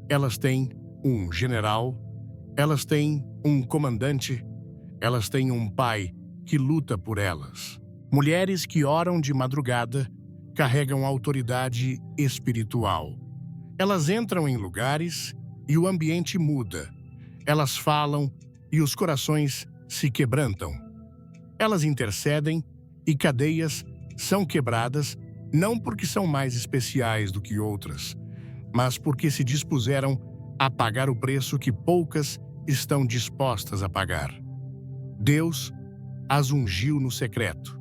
Elas têm um general, elas têm um comandante, elas têm um pai que luta por elas. Mulheres que oram de madrugada carregam autoridade espiritual. Elas entram em lugares e o ambiente muda. Elas falam e os corações se quebrantam. Elas intercedem e cadeias são quebradas não porque são mais especiais do que outras, mas porque se dispuseram a pagar o preço que poucas estão dispostas a pagar. Deus as ungiu no secreto,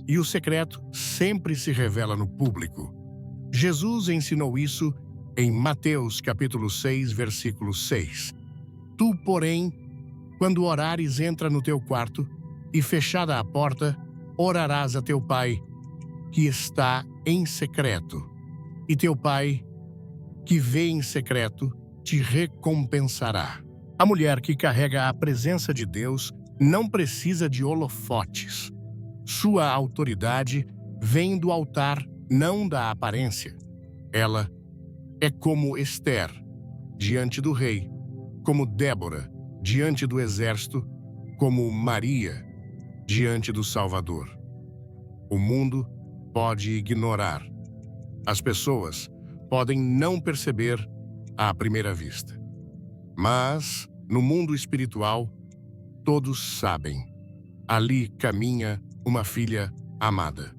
e o secreto sempre se revela no público. Jesus ensinou isso em Mateus capítulo 6, versículo 6. Tu, porém, quando orares, entra no teu quarto e, fechada a porta, orarás a teu Pai, que está em secreto, e teu Pai, que vê em secreto, te recompensará. A mulher que carrega a presença de Deus não precisa de holofotes. Sua autoridade vem do altar, não da aparência. Ela é como Ester, diante do rei, como Débora, diante do exército, como Maria, diante do Salvador. O mundo pode ignorar. As pessoas podem não perceber à primeira vista. Mas, no mundo espiritual, todos sabem. Ali caminha uma filha amada.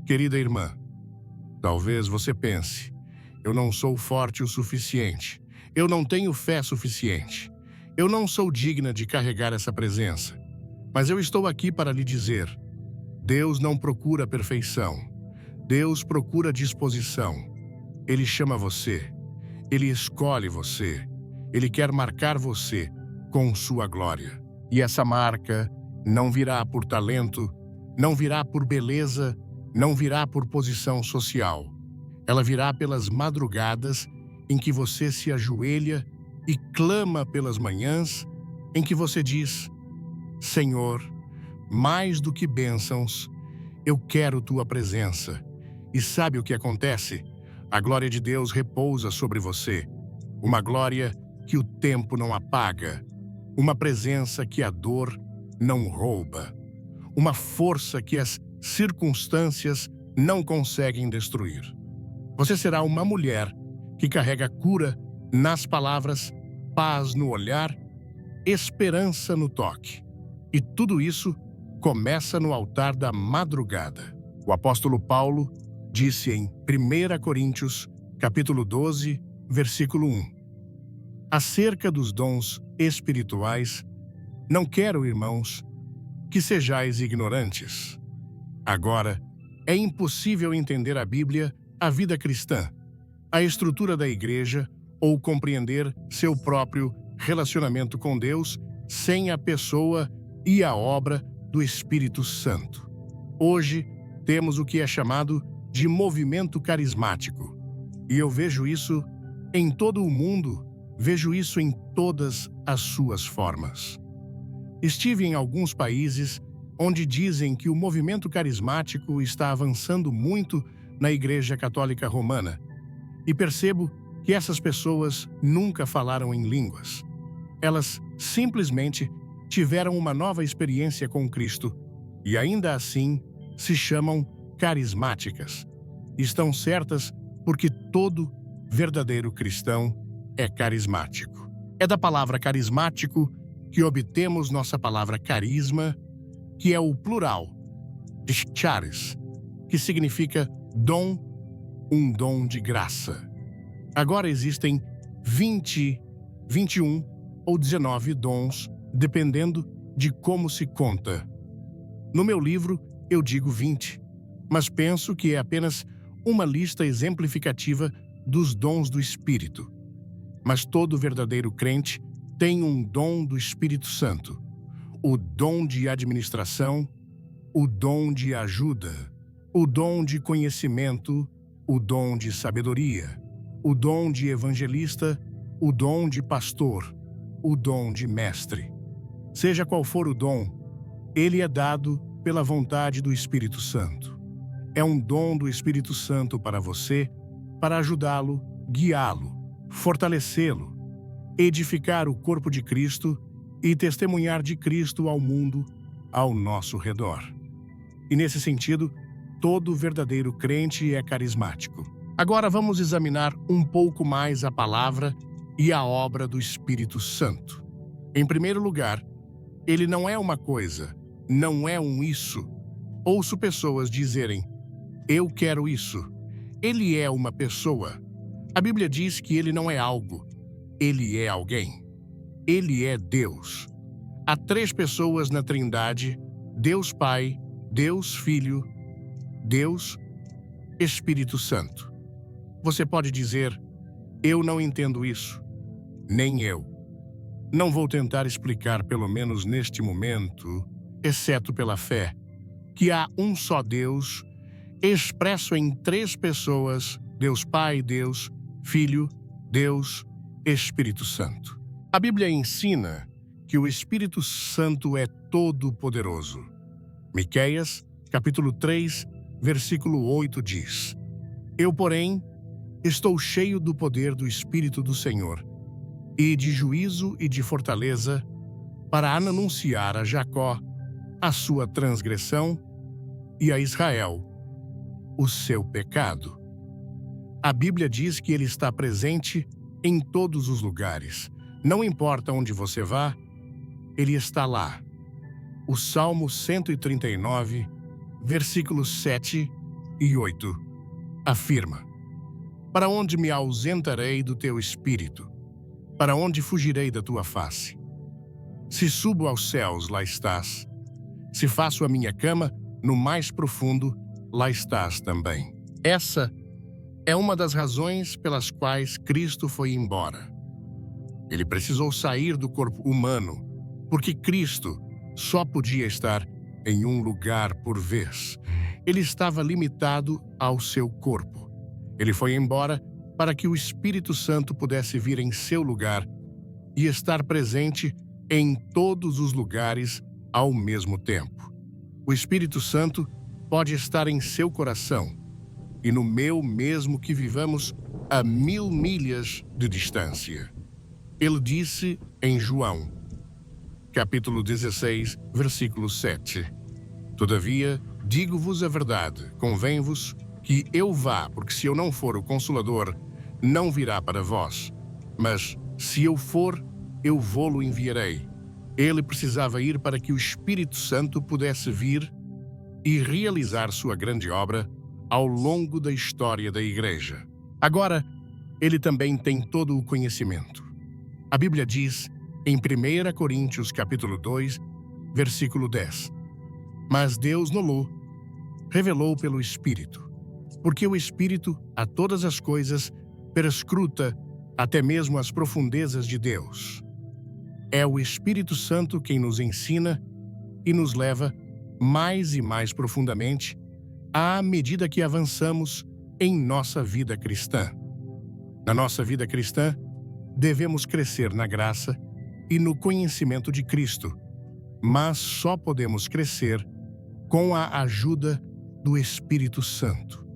Querida irmã, talvez você pense, eu não sou forte o suficiente, eu não tenho fé suficiente, eu não sou digna de carregar essa presença. Mas eu estou aqui para lhe dizer, Deus não procura perfeição, Deus procura disposição. Ele chama você, Ele escolhe você, Ele quer marcar você com sua glória. E essa marca não virá por talento, não virá por beleza, não virá por posição social. Ela virá pelas madrugadas em que você se ajoelha e clama pelas manhãs em que você diz, Senhor, mais do que bênçãos, eu quero tua presença. E sabe o que acontece? A glória de Deus repousa sobre você. Uma glória que o tempo não apaga. Uma presença que a dor não rouba. Uma força que as circunstâncias não conseguem destruir. Você será uma mulher que carrega cura nas palavras, paz no olhar, esperança no toque. E tudo isso começa no altar da madrugada. O apóstolo Paulo disse em 1 Coríntios, capítulo 12, versículo 1. Acerca dos dons espirituais, não quero, irmãos, que sejais ignorantes. Agora, é impossível entender a Bíblia, a vida cristã, a estrutura da igreja ou compreender seu próprio relacionamento com Deus sem a pessoa e a obra do Espírito Santo. Hoje, temos o que é chamado de movimento carismático. E eu vejo isso em todo o mundo, vejo isso em todas as suas formas. Estive em alguns países onde dizem que o movimento carismático está avançando muito na Igreja Católica Romana. E percebo que essas pessoas nunca falaram em línguas. Elas simplesmente tiveram uma nova experiência com Cristo e ainda assim se chamam carismáticas. Estão certas porque todo verdadeiro cristão é carismático. É da palavra carismático que obtemos nossa palavra carisma, que é o plural de charis, que significa dom, um dom de graça. Agora existem 20, 21 ou 19 dons, dependendo de como se conta. No meu livro, eu digo 20, mas penso que é apenas uma lista exemplificativa dos dons do Espírito. Mas todo verdadeiro crente tem um dom do Espírito Santo, o dom de administração, o dom de ajuda, o dom de conhecimento, o dom de sabedoria, o dom de evangelista, o dom de pastor, o dom de mestre. Seja qual for o dom, ele é dado pela vontade do Espírito Santo. É um dom do Espírito Santo para você, para ajudá-lo, guiá-lo, fortalecê-lo, edificar o corpo de Cristo e testemunhar de Cristo ao mundo ao nosso redor. E nesse sentido, todo verdadeiro crente é carismático. Agora vamos examinar um pouco mais a palavra e a obra do Espírito Santo. Em primeiro lugar, ele não é uma coisa, não é um isso. Ouço pessoas dizerem, eu quero isso. Ele é uma pessoa. A Bíblia diz que ele não é algo, ele é alguém. Ele é Deus. Há 3 pessoas na Trindade, Deus Pai, Deus Filho, Deus Espírito Santo. Você pode dizer, eu não entendo isso, nem eu. Não vou tentar explicar, pelo menos neste momento, exceto pela fé, que há um só Deus, expresso em 3 pessoas, Deus Pai, Deus Filho, Deus Espírito Santo. A Bíblia ensina que o Espírito Santo é todo-poderoso. Miqueias, capítulo 3, versículo 8 diz, eu, porém, estou cheio do poder do Espírito do Senhor, e de juízo e de fortaleza, para anunciar a Jacó a sua transgressão e a Israel o seu pecado. A Bíblia diz que ele está presente em todos os lugares. Não importa onde você vá, ele está lá. O Salmo 139, versículos 7 e 8, afirma, para onde me ausentarei do teu espírito? Para onde fugirei da tua face? Se subo aos céus, lá estás. Se faço a minha cama no mais profundo, lá estás também. Essa é uma das razões pelas quais Cristo foi embora. Ele precisou sair do corpo humano, porque Cristo só podia estar em um lugar por vez. Ele estava limitado ao seu corpo. Ele foi embora para que o Espírito Santo pudesse vir em seu lugar e estar presente em todos os lugares ao mesmo tempo. O Espírito Santo pode estar em seu coração e no meu mesmo que vivamos a 1000 milhas de distância. Ele disse em João, capítulo 16, versículo 7, todavia, digo-vos a verdade, convém-vos que eu vá, porque se eu não for o Consolador, não virá para vós. Mas, se eu for, eu vô-lo enviarei. Ele precisava ir para que o Espírito Santo pudesse vir e realizar sua grande obra ao longo da história da Igreja. Agora, ele também tem todo o conhecimento. A Bíblia diz, em 1 Coríntios capítulo 2, versículo 10, mas Deus Nolô revelou pelo Espírito, porque o Espírito a todas as coisas perscruta até mesmo as profundezas de Deus. É o Espírito Santo quem nos ensina e nos leva mais e mais profundamente à medida que avançamos em nossa vida cristã. Na nossa vida cristã, devemos crescer na graça e no conhecimento de Cristo, mas só podemos crescer com a ajuda do Espírito Santo.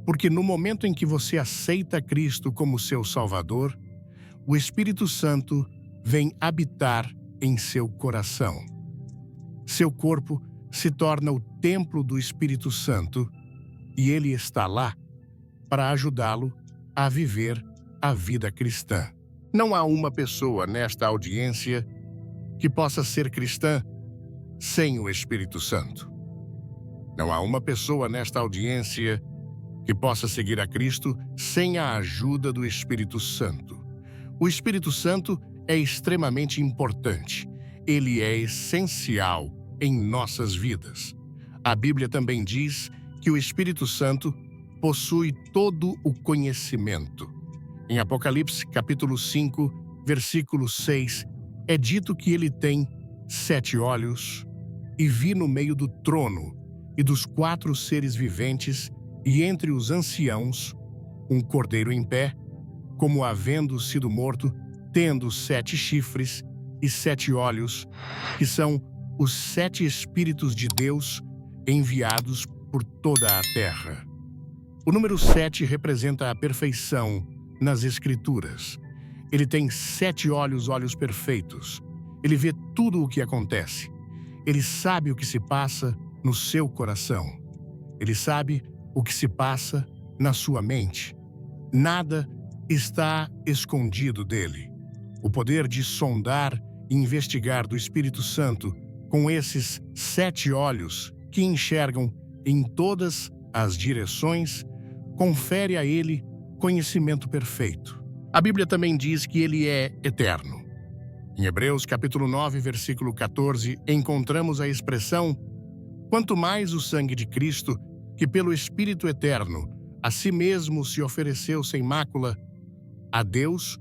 Porque no momento em que você aceita Cristo como seu Salvador, o Espírito Santo vem habitar em seu coração. Seu corpo se torna o templo do Espírito Santo e ele está lá para ajudá-lo a viver a vida cristã. Não há uma pessoa nesta audiência que possa ser cristã sem o Espírito Santo. Não há uma pessoa nesta audiência que possa seguir a Cristo sem a ajuda do Espírito Santo. O Espírito Santo é extremamente importante. Ele é essencial em nossas vidas. A Bíblia também diz que o Espírito Santo possui todo o conhecimento. Em Apocalipse, capítulo 5, versículo 6, é dito que ele tem 7 olhos, E vi no meio do trono e dos 4 seres viventes e entre os anciãos um cordeiro em pé, como havendo sido morto, tendo 7 chifres e 7 olhos, que são os 7 Espíritos de Deus enviados por toda a terra. O número 7 representa a perfeição nas Escrituras. Ele tem 7 olhos, olhos perfeitos. Ele vê tudo o que acontece. Ele sabe o que se passa no seu coração. Ele sabe o que se passa na sua mente. Nada está escondido dele. O poder de sondar e investigar do Espírito Santo com esses 7 olhos que enxergam em todas as direções confere a ele conhecimento perfeito. A Bíblia também diz que ele é eterno. Em Hebreus capítulo 9, versículo 14, encontramos a expressão: quanto mais o sangue de Cristo, que pelo Espírito eterno a si mesmo se ofereceu sem mácula, a Deus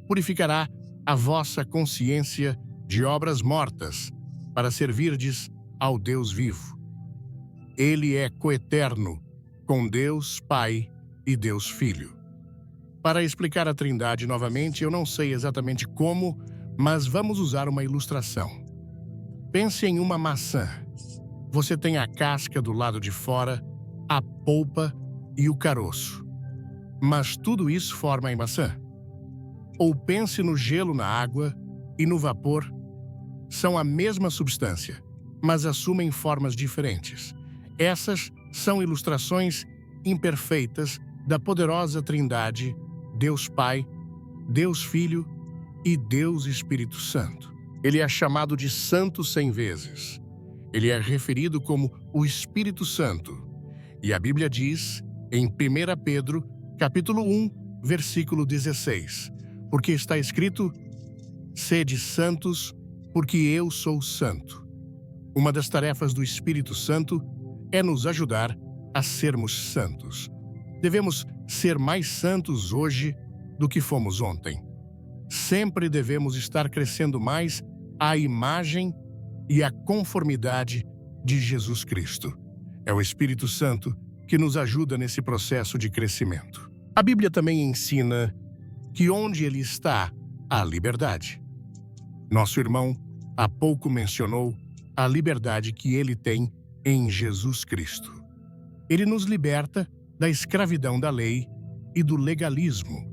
purificará a vossa consciência de obras mortas, para servirdes ao Deus vivo. Ele é coeterno com Deus Pai e Deus Filho. Para explicar a Trindade novamente, eu não sei exatamente como, mas vamos usar uma ilustração. Pense em uma maçã. Você tem a casca do lado de fora, a polpa e o caroço. Mas tudo isso forma a maçã. Ou pense no gelo na água e no vapor. São a mesma substância, mas assumem formas diferentes. Essas são ilustrações imperfeitas da poderosa Trindade, Deus Pai, Deus Filho e Deus Espírito Santo. Ele é chamado de Santo 100 vezes. Ele é referido como o Espírito Santo. E a Bíblia diz, em 1 Pedro, capítulo 1, versículo 16, porque está escrito: sede santos, porque eu sou santo. Uma das tarefas do Espírito Santo é nos ajudar a sermos santos. Devemos ser mais santos hoje do que fomos ontem. Sempre devemos estar crescendo mais à imagem e à conformidade de Jesus Cristo. É o Espírito Santo que nos ajuda nesse processo de crescimento. A Bíblia também ensina que onde ele está, há liberdade. Nosso irmão há pouco mencionou a liberdade que ele tem em Jesus Cristo. Ele nos liberta da escravidão da lei e do legalismo.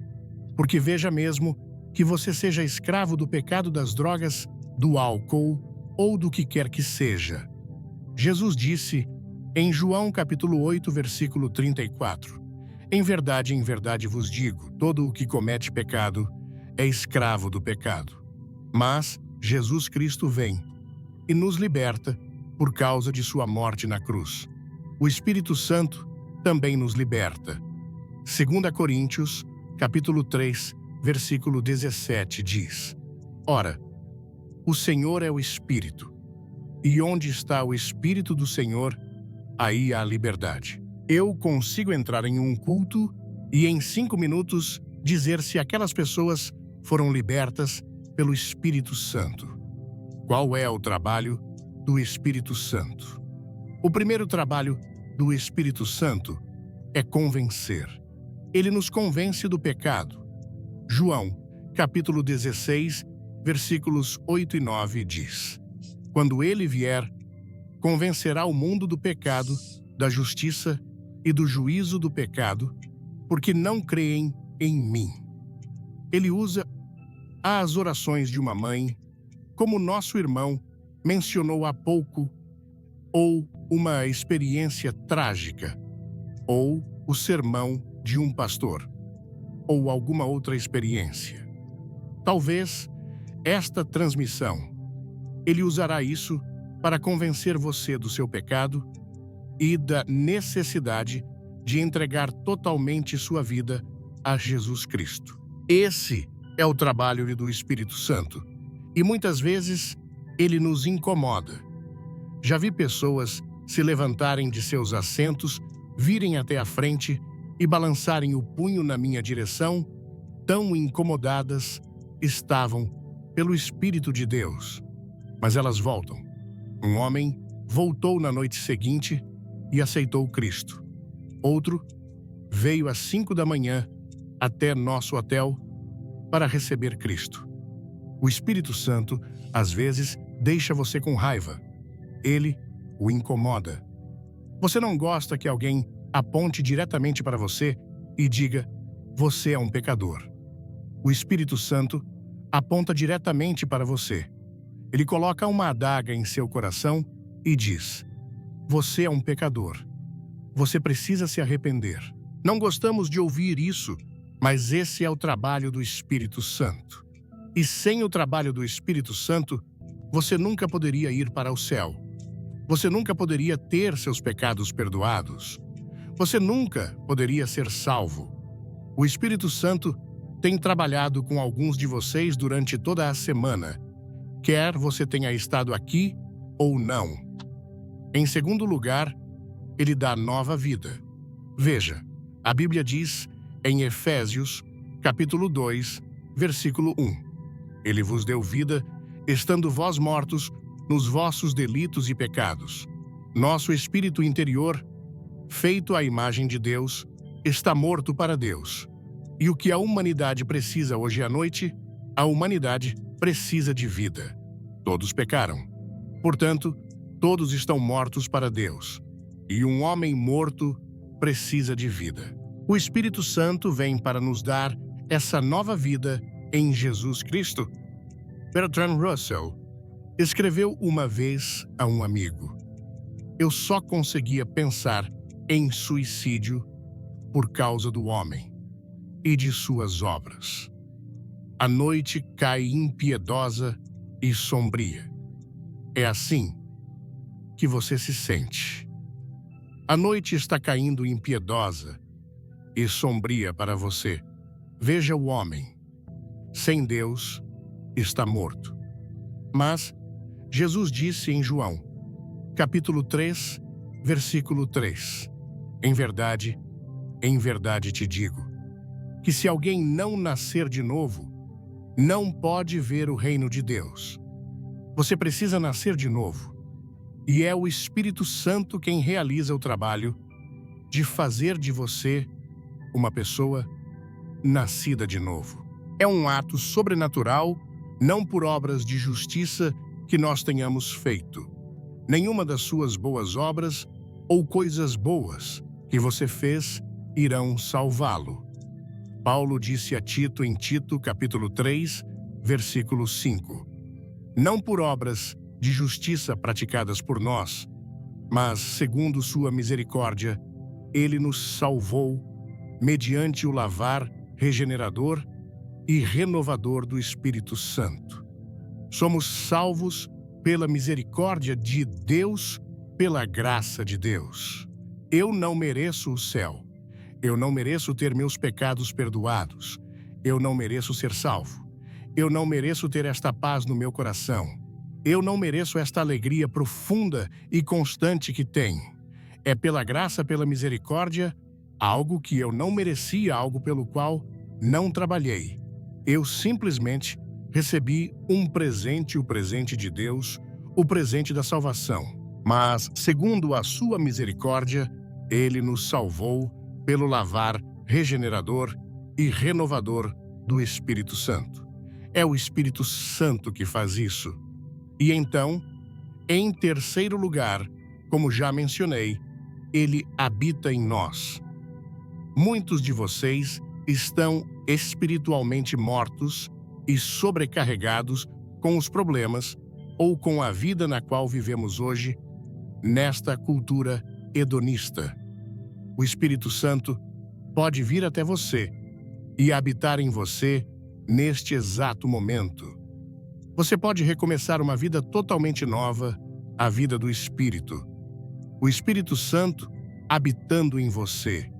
Porque veja mesmo que você seja escravo do pecado das drogas, do álcool ou do que quer que seja. Jesus disse em João capítulo 8, versículo 34, em verdade vos digo, todo o que comete pecado é escravo do pecado. Mas Jesus Cristo vem e nos liberta por causa de sua morte na cruz. O Espírito Santo também nos liberta. 2 Coríntios, capítulo 3, versículo 17 diz: ora, o Senhor é o Espírito, e onde está o Espírito do Senhor, aí há liberdade. Eu consigo entrar em um culto e em 5 minutos dizer se aquelas pessoas foram libertas pelo Espírito Santo. Qual é o trabalho do Espírito Santo? O primeiro trabalho do Espírito Santo é convencer. Ele nos convence do pecado. João, capítulo 16, versículos 8 e 9 diz: quando ele vier, convencerá o mundo do pecado, da justiça e do juízo do pecado, porque não creem em mim. Ele usa as orações de uma mãe, como nosso irmão mencionou há pouco, ou uma experiência trágica, ou o sermão de um pastor, ou alguma outra experiência. Talvez esta transmissão, ele usará isso para convencer você do seu pecado e da necessidade de entregar totalmente sua vida a Jesus Cristo. Esse é o trabalho do Espírito Santo, e muitas vezes ele nos incomoda. Já vi pessoas se levantarem de seus assentos, virem até a frente e balançarem o punho na minha direção, tão incomodadas estavam pelo Espírito de Deus. Mas elas voltam. Um homem voltou na noite seguinte e aceitou Cristo. Outro veio às 5 da manhã até nosso hotel para receber Cristo. O Espírito Santo, às vezes, deixa você com raiva. Ele o incomoda. Você não gosta que alguém aponte diretamente para você e diga: você é um pecador. O Espírito Santo aponta diretamente para você. Ele coloca uma adaga em seu coração e diz: você é um pecador. Você precisa se arrepender. Não gostamos de ouvir isso, mas esse é o trabalho do Espírito Santo. E sem o trabalho do Espírito Santo, você nunca poderia ir para o céu. Você nunca poderia ter seus pecados perdoados. Você nunca poderia ser salvo. O Espírito Santo tem trabalhado com alguns de vocês durante toda a semana, quer você tenha estado aqui ou não. Em segundo lugar, ele dá nova vida. Veja, a Bíblia diz em Efésios, capítulo 2, versículo 1. Ele vos deu vida, estando vós mortos nos vossos delitos e pecados. Nosso espírito interior, feito à imagem de Deus, está morto para Deus. E o que a humanidade precisa hoje à noite, a humanidade precisa de vida. Todos pecaram. Portanto, todos estão mortos para Deus. E um homem morto precisa de vida. O Espírito Santo vem para nos dar essa nova vida em Jesus Cristo. Bertrand Russell escreveu uma vez a um amigo: eu só conseguia pensar em suicídio por causa do homem e de suas obras. A noite cai impiedosa e sombria. É assim que você se sente. A noite está caindo impiedosa e sombria para você. Veja o homem. Sem Deus, está morto. Mas Jesus disse em João, capítulo 3, versículo 3, em verdade te digo, que se alguém não nascer de novo, não pode ver o reino de Deus. Você precisa nascer de novo. E é o Espírito Santo quem realiza o trabalho de fazer de você uma pessoa nascida de novo. É um ato sobrenatural, não por obras de justiça que nós tenhamos feito. Nenhuma das suas boas obras ou coisas boas que você fez irão salvá-lo. Paulo disse a Tito em Tito, capítulo 3, versículo 5. Não por obras de justiça praticadas por nós, mas, segundo sua misericórdia, ele nos salvou mediante o lavar regenerador e renovador do Espírito Santo. Somos salvos pela misericórdia de Deus, pela graça de Deus. Eu não mereço o céu. Eu não mereço ter meus pecados perdoados. Eu não mereço ser salvo. Eu não mereço ter esta paz no meu coração. Eu não mereço esta alegria profunda e constante que tenho. É pela graça, pela misericórdia, algo que eu não merecia, algo pelo qual não trabalhei. Eu simplesmente recebi um presente, o presente de Deus, o presente da salvação. Mas, segundo a sua misericórdia, ele nos salvou pelo lavar regenerador e renovador do Espírito Santo. É o Espírito Santo que faz isso. E então, em terceiro lugar, como já mencionei, ele habita em nós. Muitos de vocês estão espiritualmente mortos e sobrecarregados com os problemas ou com a vida na qual vivemos hoje, nesta cultura hedonista. O Espírito Santo pode vir até você e habitar em você neste exato momento. Você pode recomeçar uma vida totalmente nova, a vida do Espírito. O Espírito Santo habitando em você.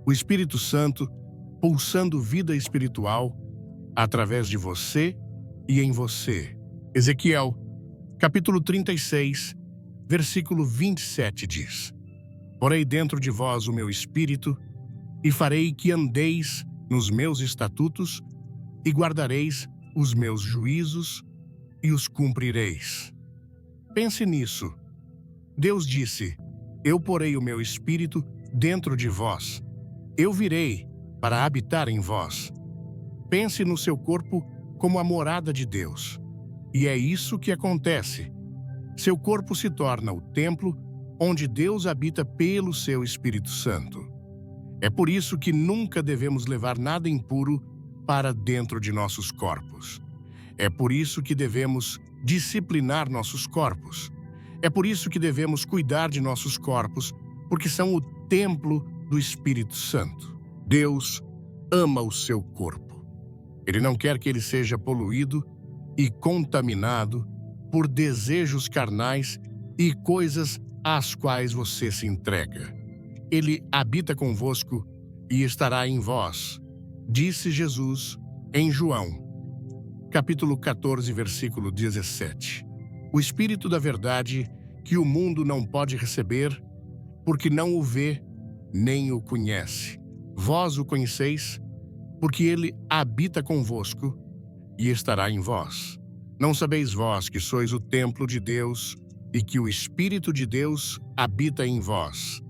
O Espírito Santo pulsando vida espiritual através de você e em você. Ezequiel, capítulo 36, versículo 27 diz: Porei dentro de vós o meu espírito e farei que andeis nos meus estatutos e guardareis os meus juízos e os cumprireis. Pense nisso. Deus disse: Eu porei o meu espírito dentro de vós. Eu virei para habitar em vós. Pense no seu corpo como a morada de Deus. E é isso que acontece. Seu corpo se torna o templo onde Deus habita pelo seu Espírito Santo. É por isso que nunca devemos levar nada impuro para dentro de nossos corpos. É por isso que devemos disciplinar nossos corpos. É por isso que devemos cuidar de nossos corpos, porque são o templo do Espírito Santo. Deus ama o seu corpo. Ele não quer que ele seja poluído e contaminado por desejos carnais e coisas às quais você se entrega. Ele habita convosco e estará em vós, disse Jesus em João, capítulo 14, versículo 17. O Espírito da verdade que o mundo não pode receber, porque não o vê nem o conhece. Vós o conheceis, porque ele habita convosco e estará em vós. Não sabeis vós que sois o templo de Deus e que o Espírito de Deus habita em vós,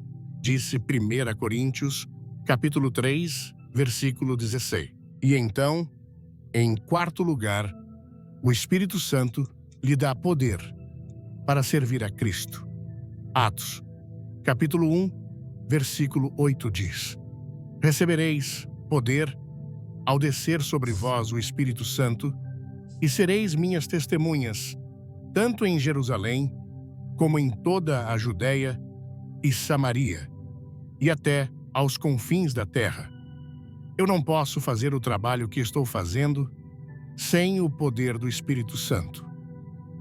disse 1 Coríntios, capítulo 3, versículo 16. E então, em quarto lugar, o Espírito Santo lhe dá poder para servir a Cristo. Atos, capítulo 1, versículo 8 diz: Recebereis poder ao descer sobre vós o Espírito Santo, e sereis minhas testemunhas, tanto em Jerusalém, como em toda a Judéia e Samaria, e até aos confins da terra. Eu não posso fazer o trabalho que estou fazendo sem o poder do Espírito Santo.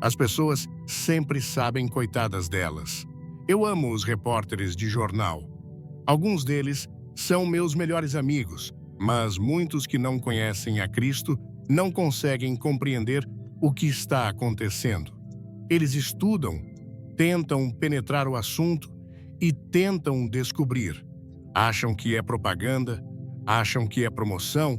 As pessoas sempre sabem, coitadas delas. Eu amo os repórteres de jornal. Alguns deles são meus melhores amigos, mas muitos que não conhecem a Cristo não conseguem compreender o que está acontecendo. Eles estudam, tentam penetrar o assunto e tentam descobrir. Acham que é propaganda, acham que é promoção,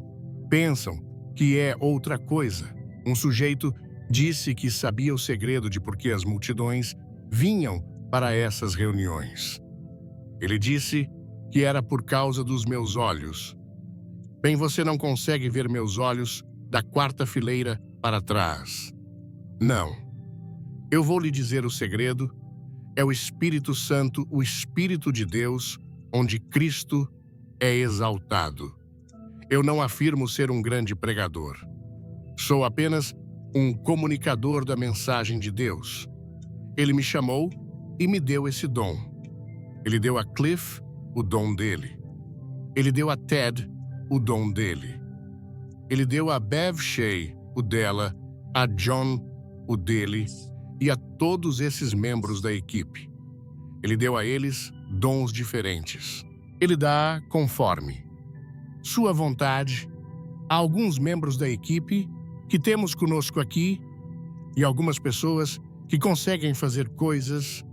pensam que é outra coisa. Um sujeito disse que sabia o segredo de por que as multidões vinham para essas reuniões. Ele disse que era por causa dos meus olhos. Bem, você não consegue ver meus olhos da quarta fileira para trás. Não. Eu vou lhe dizer o segredo. É o Espírito Santo, o Espírito de Deus, onde Cristo é exaltado. Eu não afirmo ser um grande pregador. Sou apenas um comunicador da mensagem de Deus. Ele me chamou e me deu esse dom. Ele deu a Cliff o dom dele. Ele deu a Ted o dom dele. Ele deu a Bev Shea o dela, a John o dele e a todos esses membros da equipe. Ele deu a eles dons diferentes. Ele dá conforme sua vontade a alguns membros da equipe que temos conosco aqui e algumas pessoas que conseguem fazer coisas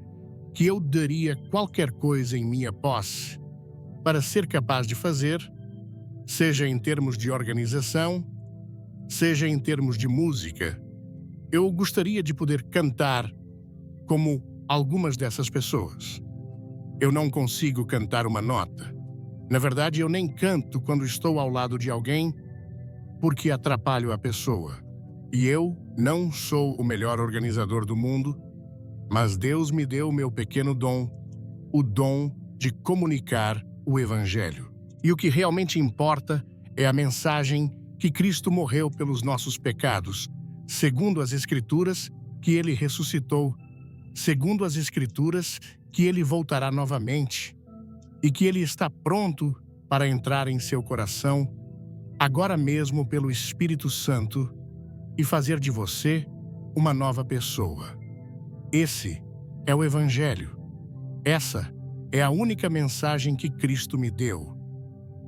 que eu daria qualquer coisa em minha posse para ser capaz de fazer, seja em termos de organização, seja em termos de música. Eu gostaria de poder cantar como algumas dessas pessoas. Eu não consigo cantar uma nota. Na verdade, eu nem canto quando estou ao lado de alguém porque atrapalho a pessoa. E eu não sou o melhor organizador do mundo, mas Deus me deu o meu pequeno dom, o dom de comunicar o Evangelho. E o que realmente importa é a mensagem que Cristo morreu pelos nossos pecados, segundo as Escrituras, que ele ressuscitou, segundo as Escrituras, que ele voltará novamente e que ele está pronto para entrar em seu coração, agora mesmo pelo Espírito Santo, e fazer de você uma nova pessoa. Esse é o Evangelho. Essa é a única mensagem que Cristo me deu.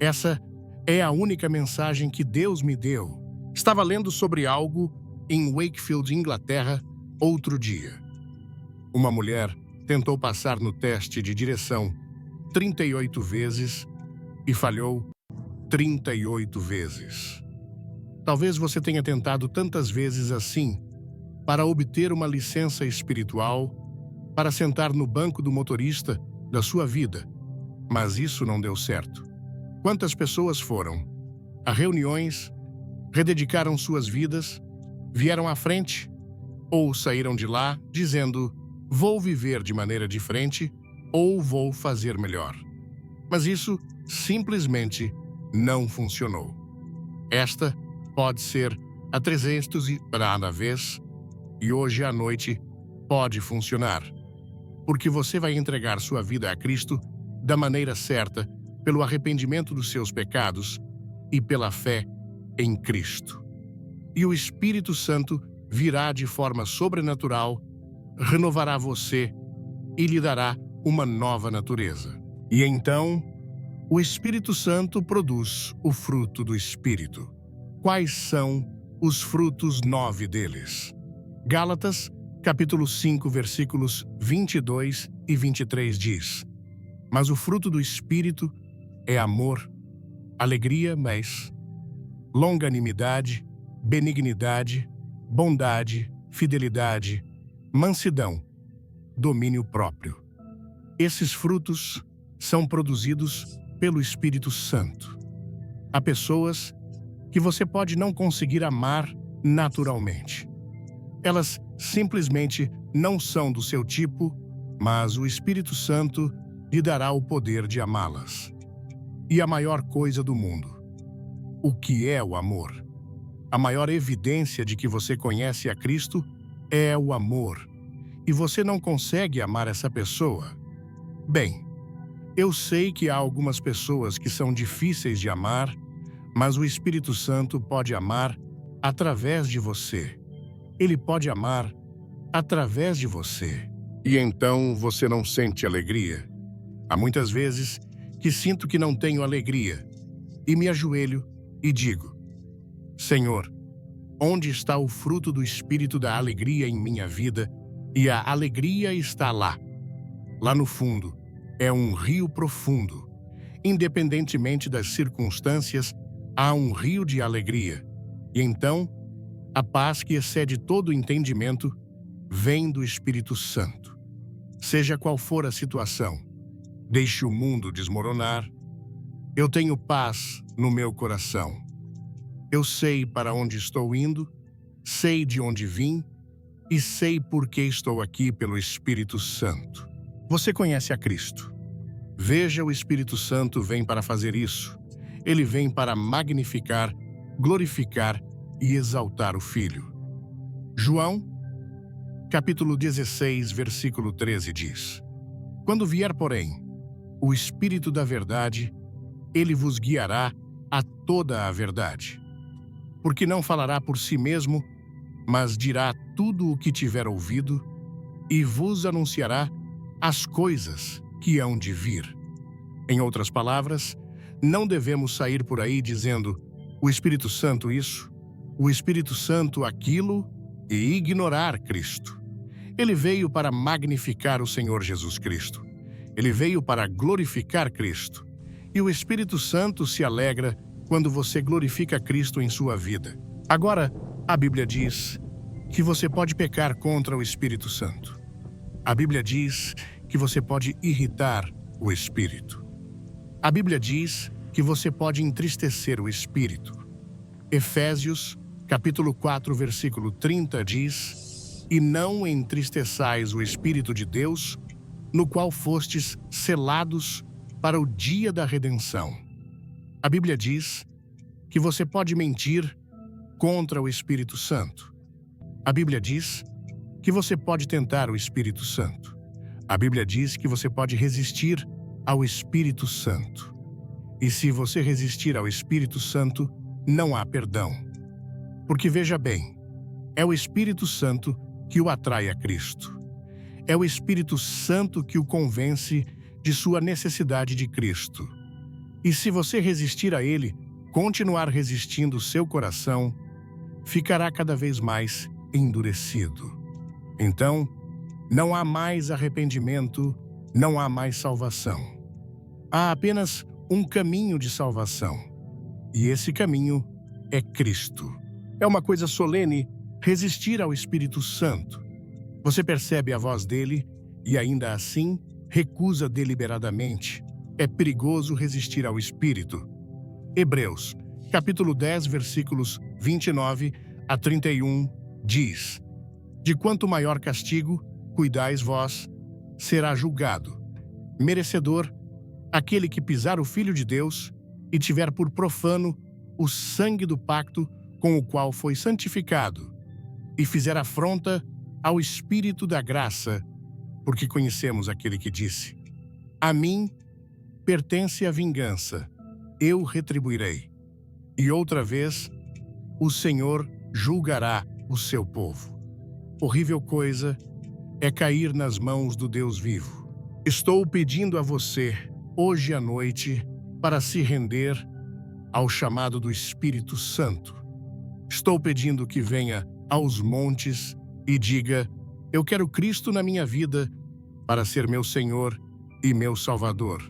Essa é a única mensagem que Deus me deu. Estava lendo sobre algo em Wakefield, Inglaterra, outro dia. Uma mulher tentou passar no teste de direção 38 vezes e falhou 38 vezes. Talvez você tenha tentado tantas vezes assim para obter uma licença espiritual para sentar no banco do motorista da sua vida, mas isso não deu certo. Quantas pessoas foram a reuniões, rededicaram suas vidas, vieram à frente ou saíram de lá dizendo: vou viver de maneira diferente ou vou fazer melhor. Mas isso simplesmente não funcionou. Esta pode ser a 300ª vez e hoje à noite pode funcionar, porque você vai entregar sua vida a Cristo da maneira certa, pelo arrependimento dos seus pecados e pela fé em Cristo. E o Espírito Santo virá de forma sobrenatural, renovará você e lhe dará uma nova natureza. E então, o Espírito Santo produz o fruto do Espírito. Quais são os frutos 9 deles? Gálatas, capítulo 5, versículos 22 e 23 diz: mas o fruto do Espírito é amor, alegria, longanimidade, benignidade, bondade, fidelidade, mansidão, domínio próprio. Esses frutos são produzidos pelo Espírito Santo. Há pessoas que você pode não conseguir amar naturalmente. Elas simplesmente não são do seu tipo, mas o Espírito Santo lhe dará o poder de amá-las. E a maior coisa do mundo: o que é o amor? A maior evidência de que você conhece a Cristo é o amor. E você não consegue amar essa pessoa? Bem, eu sei que há algumas pessoas que são difíceis de amar, mas o Espírito Santo pode amar através de você. Ele pode amar através de você. E então você não sente alegria? Há muitas vezes que sinto que não tenho alegria e me ajoelho e digo: Senhor, onde está o fruto do Espírito da alegria em minha vida? E a alegria está lá. Lá no fundo, é um rio profundo. Independentemente das circunstâncias, há um rio de alegria. E então, a paz que excede todo o entendimento vem do Espírito Santo. Seja qual for a situação, deixe o mundo desmoronar. Eu tenho paz no meu coração. Eu sei para onde estou indo, sei de onde vim e sei por que estou aqui pelo Espírito Santo. Você conhece a Cristo. Veja, o Espírito Santo vem para fazer isso. Ele vem para magnificar, glorificar e exaltar o Filho. João, capítulo 16, versículo 13 diz: quando vier, porém, o Espírito da verdade, ele vos guiará a toda a verdade. Porque não falará por si mesmo, mas dirá tudo o que tiver ouvido e vos anunciará as coisas que hão de vir. Em outras palavras, não devemos sair por aí dizendo: o Espírito Santo isso, o Espírito Santo aquilo, e ignorar Cristo. Ele veio para magnificar o Senhor Jesus Cristo. Ele veio para glorificar Cristo. E o Espírito Santo se alegra quando você glorifica Cristo em sua vida. Agora, a Bíblia diz que você pode pecar contra o Espírito Santo. A Bíblia diz que você pode irritar o Espírito. A Bíblia diz que você pode entristecer o Espírito. Efésios, capítulo 4, versículo 30 diz: e não entristeçais o Espírito de Deus, no qual fostes selados para o dia da redenção. A Bíblia diz que você pode mentir contra o Espírito Santo. A Bíblia diz que você pode tentar o Espírito Santo. A Bíblia diz que você pode resistir ao Espírito Santo. E se você resistir ao Espírito Santo, não há perdão. Porque veja bem, é o Espírito Santo que o atrai a Cristo. É o Espírito Santo que o convence de sua necessidade de Cristo. E se você resistir a ele, continuar resistindo, seu coração ficará cada vez mais endurecido. Então, não há mais arrependimento, não há mais salvação. Há apenas um caminho de salvação. E esse caminho é Cristo. É uma coisa solene resistir ao Espírito Santo. Você percebe a voz dele e ainda assim recusa deliberadamente. É perigoso resistir ao Espírito. Hebreus, capítulo 10, versículos 29 a 31, diz: De quanto maior castigo, cuidais vós, será julgado, merecedor, aquele que pisar o Filho de Deus e tiver por profano o sangue do pacto com o qual foi santificado, e fizer afronta ao Espírito da graça, porque conhecemos aquele que disse: A mim pertence a vingança, eu retribuirei. E outra vez, o Senhor julgará o seu povo. Horrível coisa é cair nas mãos do Deus vivo. Estou pedindo a você, hoje à noite, para se render ao chamado do Espírito Santo. Estou pedindo que venha aos montes e diga: Eu quero Cristo na minha vida para ser meu Senhor e meu Salvador.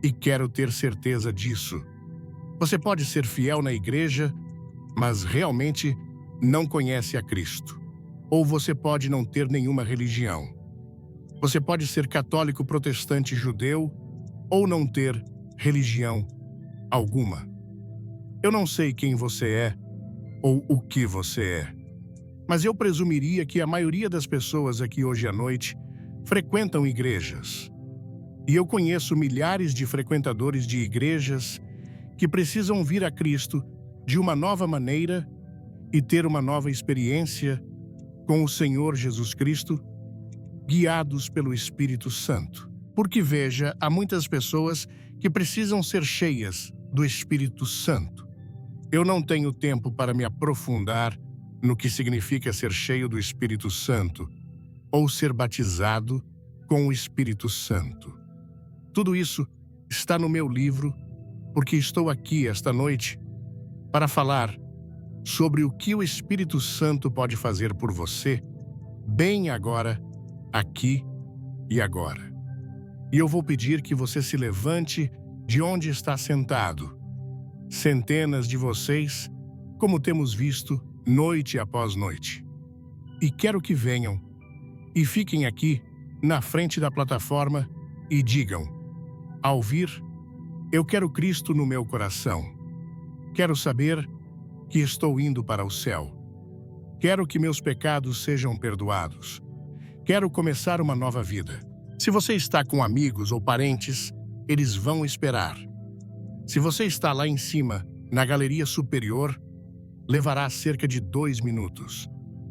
E quero ter certeza disso. Você pode ser fiel na igreja, mas realmente não conhece a Cristo. Ou você pode não ter nenhuma religião. Você pode ser católico, protestante, judeu, ou não ter religião alguma. Eu não sei quem você é ou o que você é, mas eu presumiria que a maioria das pessoas aqui hoje à noite frequentam igrejas. E eu conheço milhares de frequentadores de igrejas que precisam vir a Cristo de uma nova maneira e ter uma nova experiência com o Senhor Jesus Cristo, guiados pelo Espírito Santo. Porque veja, há muitas pessoas que precisam ser cheias do Espírito Santo. Eu não tenho tempo para me aprofundar no que significa ser cheio do Espírito Santo ou ser batizado com o Espírito Santo. Tudo isso está no meu livro, porque estou aqui esta noite para falar sobre o que o Espírito Santo pode fazer por você, bem agora, aqui e agora. E eu vou pedir que você se levante de onde está sentado. Centenas de vocês, como temos visto, noite após noite. E quero que venham e fiquem aqui, na frente da plataforma, e digam: ao vir, eu quero Cristo no meu coração. Quero saber que estou indo para o céu. Quero que meus pecados sejam perdoados. Quero começar uma nova vida. Se você está com amigos ou parentes, eles vão esperar. Se você está lá em cima, na galeria superior, levará cerca de 2 minutos.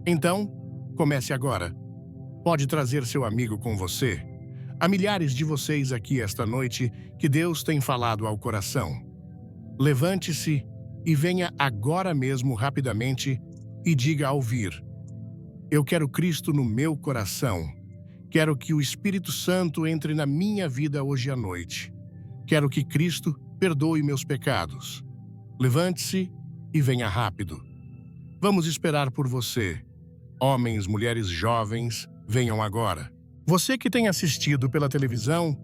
Então, comece agora. Pode trazer seu amigo com você. Há milhares de vocês aqui esta noite que Deus tem falado ao coração. Levante-se e venha agora mesmo rapidamente e diga ao vir: Eu quero Cristo no meu coração. Quero que o Espírito Santo entre na minha vida hoje à noite. Quero que Cristo perdoe meus pecados. Levante-se e venha rápido. Vamos esperar por você. Homens, mulheres jovens, venham agora. Você que tem assistido pela televisão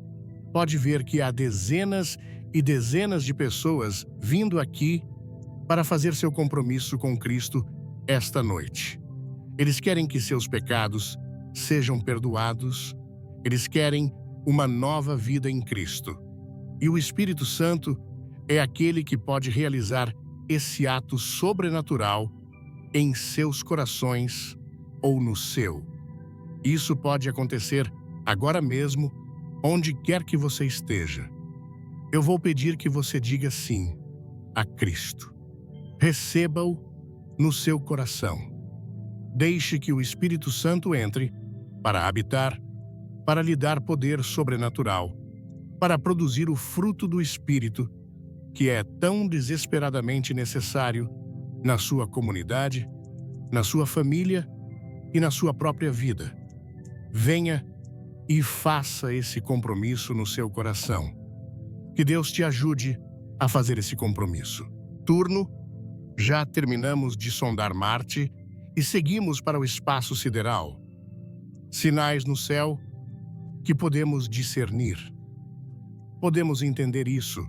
pode ver que há dezenas e dezenas de pessoas vindo aqui para fazer seu compromisso com Cristo esta noite. Eles querem que seus pecados sejam perdoados, eles querem uma nova vida em Cristo. E o Espírito Santo é aquele que pode realizar esse ato sobrenatural em seus corações ou no seu. Isso pode acontecer agora mesmo, onde quer que você esteja. Eu vou pedir que você diga sim a Cristo. Receba-o no seu coração. Deixe que o Espírito Santo entre para habitar, para lhe dar poder sobrenatural, para produzir o fruto do Espírito, que é tão desesperadamente necessário na sua comunidade, na sua família e na sua própria vida. Venha e faça esse compromisso no seu coração. Que Deus te ajude a fazer esse compromisso. Turno, já terminamos de sondar Marte e seguimos para o espaço sideral. Sinais no céu que podemos discernir. Podemos entender isso,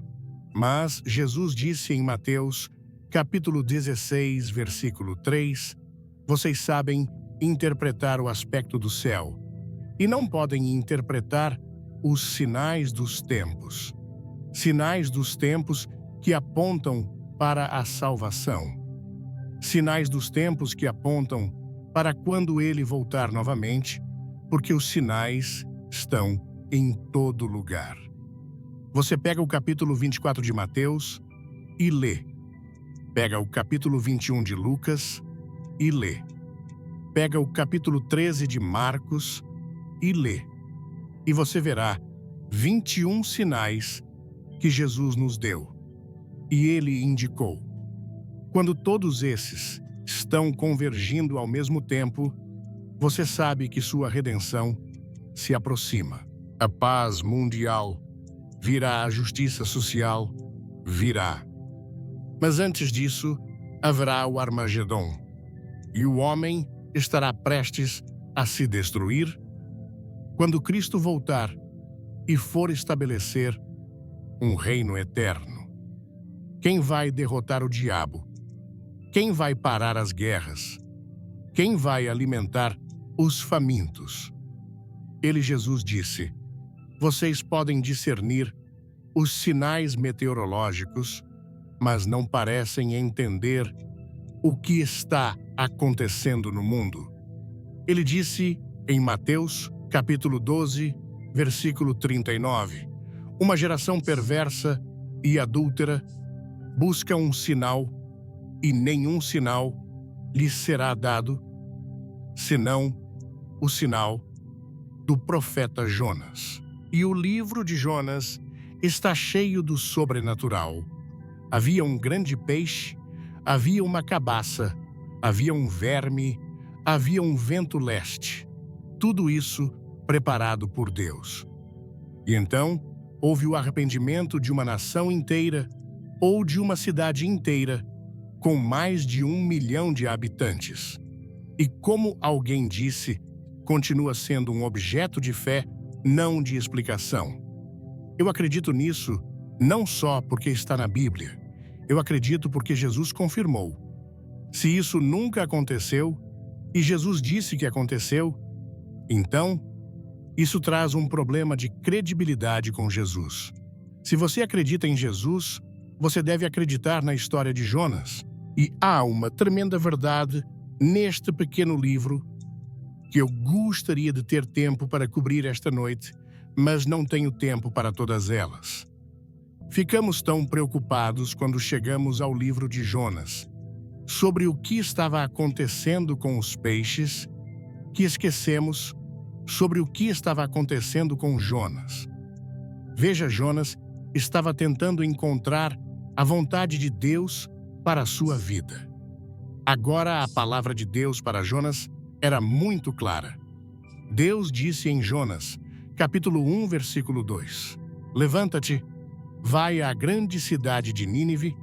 mas Jesus disse em Mateus, capítulo 16, versículo 3, vocês sabem interpretar o aspecto do céu, e não podem interpretar os sinais dos tempos. Sinais dos tempos que apontam para a salvação. Sinais dos tempos que apontam para quando ele voltar novamente, porque os sinais estão em todo lugar. Você pega o capítulo 24 de Mateus e lê. Pega o capítulo 21 de Lucas e lê. Pega o capítulo 13 de Marcos e lê. E você verá 21 sinais que Jesus nos deu. E ele indicou. Quando todos esses estão convergindo ao mesmo tempo, você sabe que sua redenção se aproxima. A paz mundial virá, a justiça social virá. Mas antes disso, haverá o Armagedon, e o homem estará prestes a se destruir quando Cristo voltar e for estabelecer um reino eterno. Quem vai derrotar o diabo? Quem vai parar as guerras? Quem vai alimentar os famintos? Ele, Jesus, disse: vocês podem discernir os sinais meteorológicos, mas não parecem entender o que está acontecendo no mundo. Ele disse em Mateus, capítulo 12, versículo 39, uma geração perversa e adúltera busca um sinal, e nenhum sinal lhes será dado, senão o sinal do profeta Jonas. E o livro de Jonas está cheio do sobrenatural. Havia um grande peixe, havia uma cabaça, havia um verme, havia um vento leste. Tudo isso preparado por Deus. E então houve o arrependimento de uma nação inteira ou de uma cidade inteira com mais de 1 milhão de habitantes. E como alguém disse, continua sendo um objeto de fé, não de explicação. Eu acredito nisso não só porque está na Bíblia. Eu acredito porque Jesus confirmou. Se isso nunca aconteceu, e Jesus disse que aconteceu, então isso traz um problema de credibilidade com Jesus. Se você acredita em Jesus, você deve acreditar na história de Jonas. E há uma tremenda verdade neste pequeno livro que eu gostaria de ter tempo para cobrir esta noite, mas não tenho tempo para todas elas. Ficamos tão preocupados quando chegamos ao livro de Jonas, sobre o que estava acontecendo com os peixes, que esquecemos sobre o que estava acontecendo com Jonas. Veja, Jonas estava tentando encontrar a vontade de Deus para a sua vida. Agora a palavra de Deus para Jonas era muito clara. Deus disse em Jonas, capítulo 1, versículo 2, levanta-te, vai à grande cidade de Nínive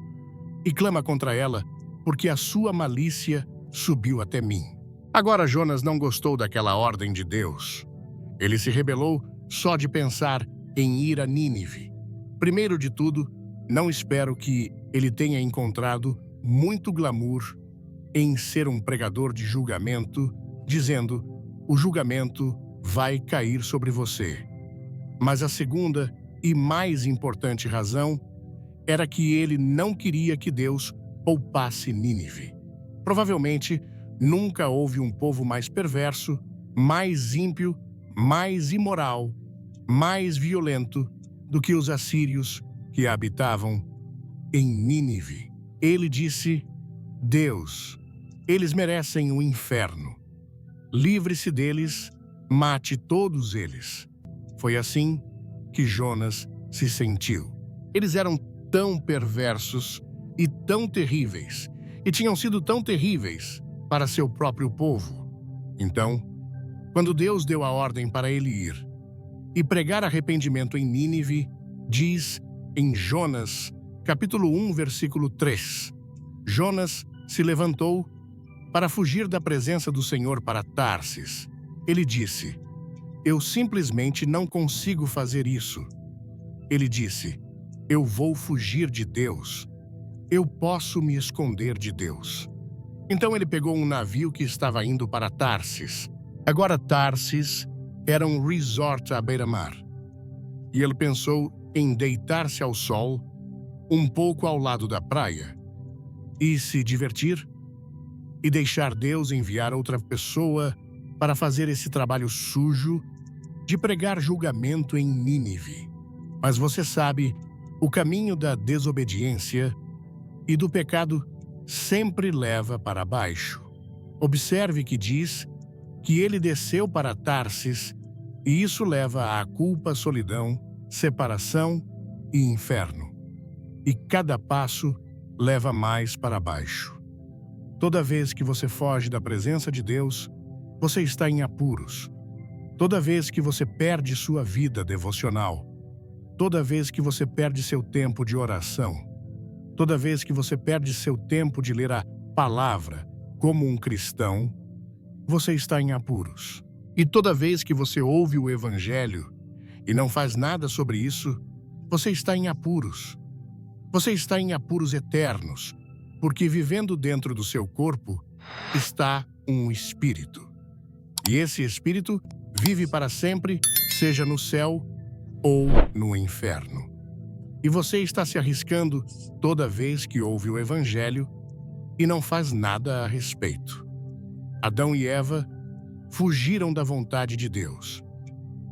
e clama contra ela, porque a sua malícia subiu até mim. Agora Jonas não gostou daquela ordem de Deus. Ele se rebelou só de pensar em ir a Nínive. Primeiro de tudo, não espero que ele tenha encontrado muito glamour em ser um pregador de julgamento, dizendo: o julgamento vai cair sobre você. Mas a segunda e mais importante razão era que ele não queria que Deus poupasse Nínive. Provavelmente, nunca houve um povo mais perverso, mais ímpio, mais imoral, mais violento do que os assírios que habitavam em Nínive. Ele disse: Deus, eles merecem o inferno. Livre-se deles, mate todos eles. Foi assim que Jonas se sentiu. Eles eram tão perversos e tão terríveis, e tinham sido tão terríveis para seu próprio povo. Então, quando Deus deu a ordem para ele ir e pregar arrependimento em Nínive, diz em Jonas, capítulo 1, versículo 3, Jonas se levantou para fugir da presença do Senhor para Tarsis. Ele disse: eu simplesmente não consigo fazer isso. Ele disse: eu vou fugir de Deus. Eu posso me esconder de Deus. Então ele pegou um navio que estava indo para Tarsis. Agora Tarsis era um resort à beira-mar. E ele pensou em deitar-se ao sol, um pouco ao lado da praia, e se divertir, e deixar Deus enviar outra pessoa para fazer esse trabalho sujo de pregar julgamento em Nínive. Mas você sabe, o caminho da desobediência e do pecado sempre leva para baixo. Observe que diz que ele desceu para Tarsis, e isso leva à culpa, solidão, separação e inferno. E cada passo leva mais para baixo. Toda vez que você foge da presença de Deus, você está em apuros. Toda vez que você perde sua vida devocional, toda vez que você perde seu tempo de oração, toda vez que você perde seu tempo de ler a palavra como um cristão, você está em apuros. E toda vez que você ouve o Evangelho e não faz nada sobre isso, você está em apuros. Você está em apuros eternos, porque vivendo dentro do seu corpo está um espírito. E esse espírito vive para sempre, seja no céu ou no inferno. E você está se arriscando toda vez que ouve o Evangelho e não faz nada a respeito. Adão e Eva fugiram da vontade de Deus.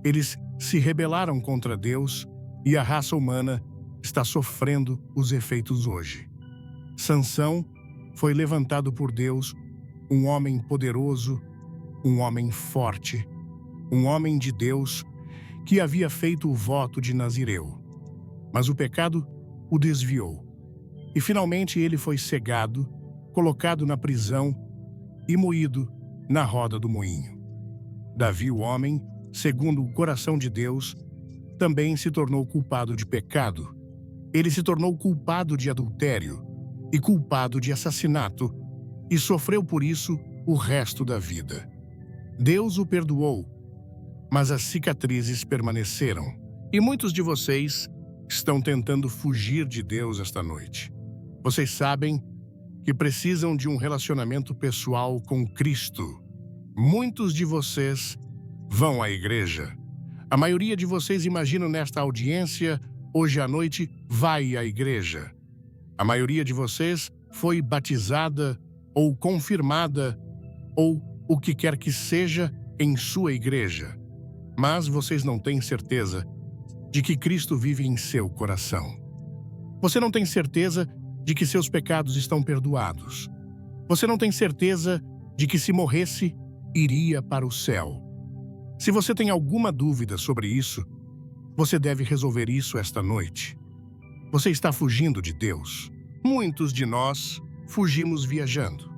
Eles se rebelaram contra Deus e a raça humana está sofrendo os efeitos hoje. Sansão foi levantado por Deus, um homem poderoso, um homem forte, um homem de Deus que havia feito o voto de Nazireu. Mas o pecado o desviou. E finalmente ele foi cegado, colocado na prisão e moído na roda do moinho. Davi, o homem, segundo o coração de Deus, também se tornou culpado de pecado. Ele se tornou culpado de adultério e culpado de assassinato e sofreu por isso o resto da vida. Deus o perdoou, mas as cicatrizes permaneceram. E muitos de vocês estão tentando fugir de Deus esta noite. Vocês sabem que precisam de um relacionamento pessoal com Cristo. Muitos de vocês vão à igreja. A maioria de vocês, imagino nesta audiência, hoje à noite, vai à igreja. A maioria de vocês foi batizada ou confirmada ou o que quer que seja em sua igreja. Mas vocês não têm certeza de que Cristo vive em seu coração. Você não tem certeza de que seus pecados estão perdoados. Você não tem certeza de que se morresse, iria para o céu. Se você tem alguma dúvida sobre isso, você deve resolver isso esta noite. Você está fugindo de Deus. Muitos de nós fugimos viajando.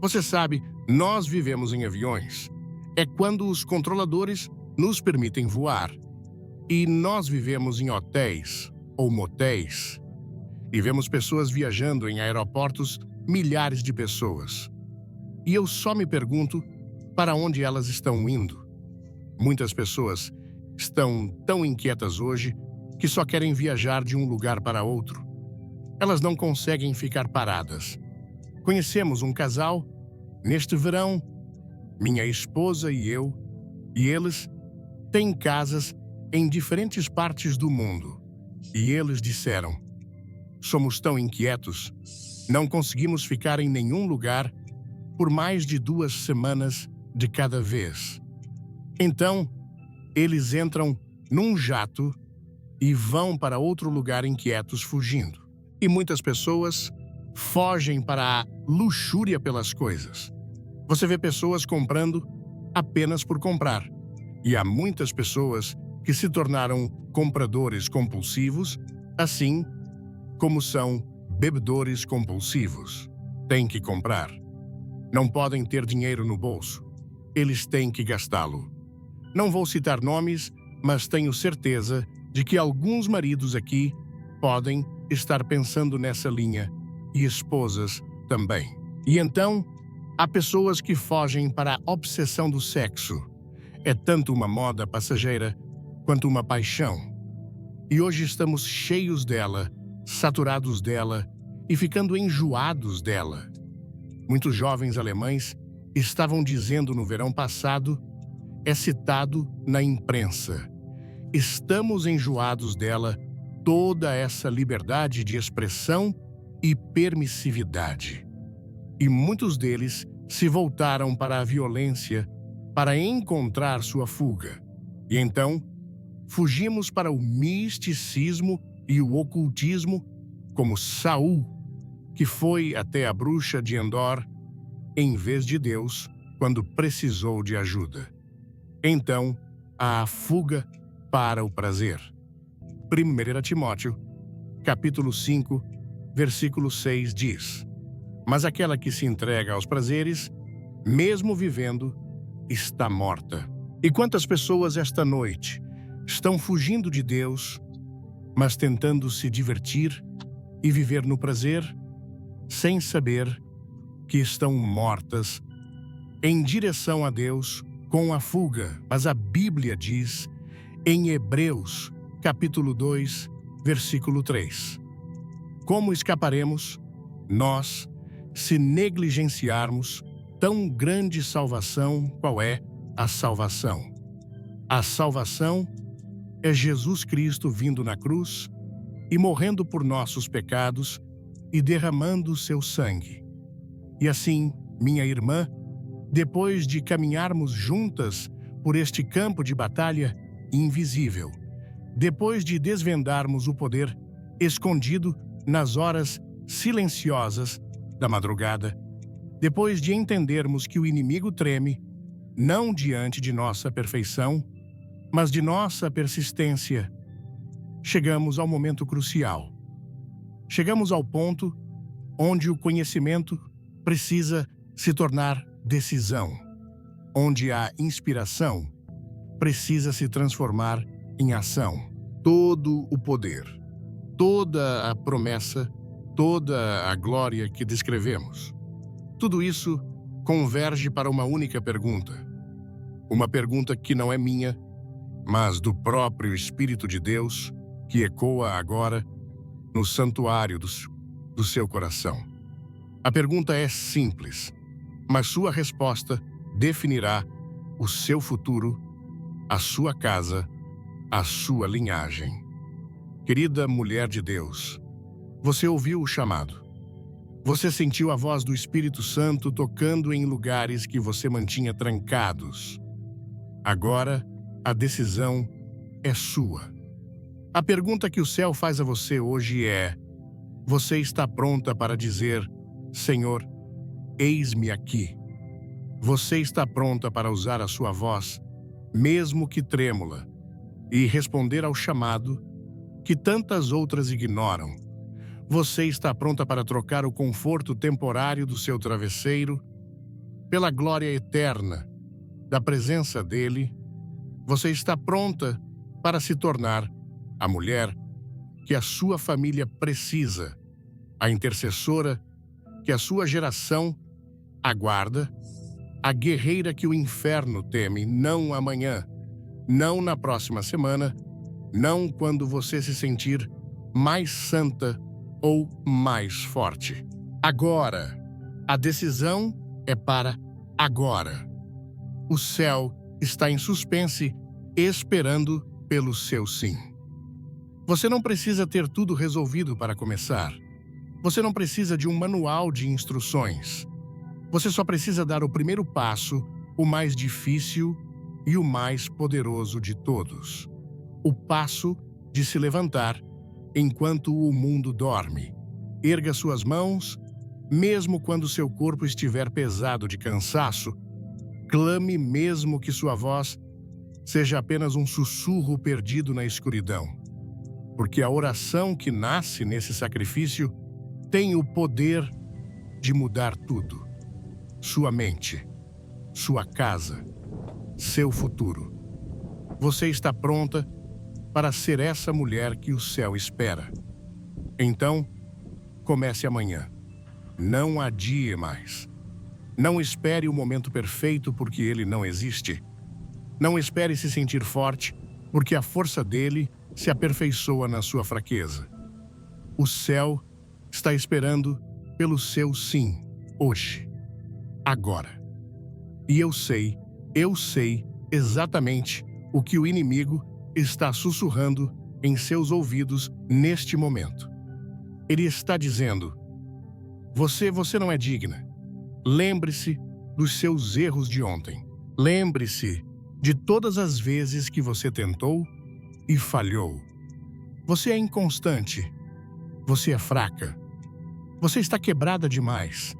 Você sabe, nós vivemos em aviões. É quando os controladores nos permitem voar. E nós vivemos em hotéis ou motéis. E vemos pessoas viajando em aeroportos, milhares de pessoas. E eu só me pergunto para onde elas estão indo. Muitas pessoas estão tão inquietas hoje que só querem viajar de um lugar para outro. Elas não conseguem ficar paradas. Conhecemos um casal, neste verão, minha esposa e eu, e eles têm casas em diferentes partes do mundo. E eles disseram: somos tão inquietos, não conseguimos ficar em nenhum lugar por mais de 2 semanas de cada vez. Então, eles entram num jato e vão para outro lugar inquietos fugindo. E muitas pessoas fogem para a luxúria pelas coisas. Você vê pessoas comprando apenas por comprar. E há muitas pessoas que se tornaram compradores compulsivos, assim como são bebedores compulsivos. Têm que comprar. Não podem ter dinheiro no bolso. Eles têm que gastá-lo. Não vou citar nomes, mas tenho certeza de que alguns maridos aqui podem estar pensando nessa linha, e esposas também. E então, há pessoas que fogem para a obsessão do sexo. É tanto uma moda passageira quanto uma paixão. E hoje estamos cheios dela, saturados dela e ficando enjoados dela. Muitos jovens alemães estavam dizendo no verão passado é citado na imprensa. Estamos enjoados dela, toda essa liberdade de expressão e permissividade. E muitos deles se voltaram para a violência para encontrar sua fuga. E então, fugimos para o misticismo e o ocultismo, como Saul, que foi até a bruxa de Endor, em vez de Deus, quando precisou de ajuda. Então, há a fuga para o prazer. 1 Timóteo, capítulo 5, versículo 6 diz: Mas aquela que se entrega aos prazeres, mesmo vivendo, está morta. E quantas pessoas esta noite estão fugindo de Deus, mas tentando se divertir e viver no prazer, sem saber que estão mortas, em direção a Deus com a fuga. Mas a Bíblia diz, em Hebreus, capítulo 2, versículo 3: Como escaparemos, nós, se negligenciarmos tão grande salvação qual é a salvação? A salvação é Jesus Cristo vindo na cruz e morrendo por nossos pecados e derramando seu sangue. E assim, minha irmã, depois de caminharmos juntas por este campo de batalha invisível, depois de desvendarmos o poder escondido nas horas silenciosas da madrugada, depois de entendermos que o inimigo treme, não diante de nossa perfeição, mas de nossa persistência, chegamos ao momento crucial. Chegamos ao ponto onde o conhecimento precisa se tornar decisão, onde a inspiração precisa se transformar em ação. Todo o poder, toda a promessa, toda a glória que descrevemos, tudo isso converge para uma única pergunta. Uma pergunta que não é minha, mas do próprio Espírito de Deus, que ecoa agora no santuário do seu coração. A pergunta é simples, mas sua resposta definirá o seu futuro, a sua casa, a sua linhagem. Querida mulher de Deus, você ouviu o chamado. Você sentiu a voz do Espírito Santo tocando em lugares que você mantinha trancados. Agora, a decisão é sua. A pergunta que o céu faz a você hoje é: você está pronta para dizer, Senhor, eis-me aqui? Você está pronta para usar a sua voz, mesmo que trêmula, e responder ao chamado que tantas outras ignoram? Você está pronta para trocar o conforto temporário do seu travesseiro pela glória eterna da presença dele? Você está pronta para se tornar a mulher que a sua família precisa, a intercessora que a sua geração aguarda, a guerreira que o inferno teme, não amanhã, não na próxima semana, não quando você se sentir mais santa ou mais forte. Agora, a decisão é para agora. O céu está em suspense, esperando pelo seu sim. Você não precisa ter tudo resolvido para começar. Você não precisa de um manual de instruções. Você só precisa dar o primeiro passo, o mais difícil e o mais poderoso de todos. O passo de se levantar enquanto o mundo dorme. Erga suas mãos, mesmo quando seu corpo estiver pesado de cansaço. Clame mesmo que sua voz seja apenas um sussurro perdido na escuridão. Porque a oração que nasce nesse sacrifício tem o poder de mudar tudo. Sua mente, sua casa, seu futuro. Você está pronta para ser essa mulher que o céu espera. Então, comece amanhã. Não adie mais. Não espere o momento perfeito porque ele não existe. Não espere se sentir forte porque a força dele se aperfeiçoa na sua fraqueza. O céu está esperando pelo seu sim, hoje, agora. E eu sei exatamente o que o inimigo está sussurrando em seus ouvidos neste momento. Ele está dizendo: você não é digna. Lembre-se dos seus erros de ontem. Lembre-se de todas as vezes que você tentou e falhou. Você é inconstante. Você é fraca. Você está quebrada demais.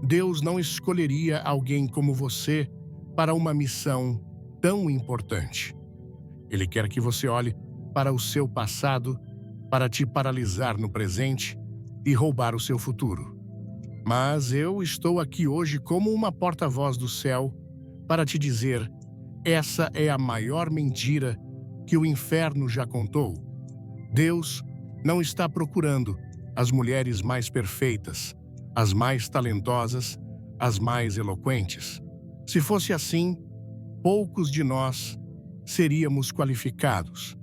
Deus não escolheria alguém como você para uma missão tão importante. Ele quer que você olhe para o seu passado para te paralisar no presente e roubar o seu futuro. Mas eu estou aqui hoje como uma porta-voz do céu para te dizer: essa é a maior mentira que o inferno já contou. Deus não está procurando as mulheres mais perfeitas, as mais talentosas, as mais eloquentes. Se fosse assim, poucos de nós seríamos qualificados.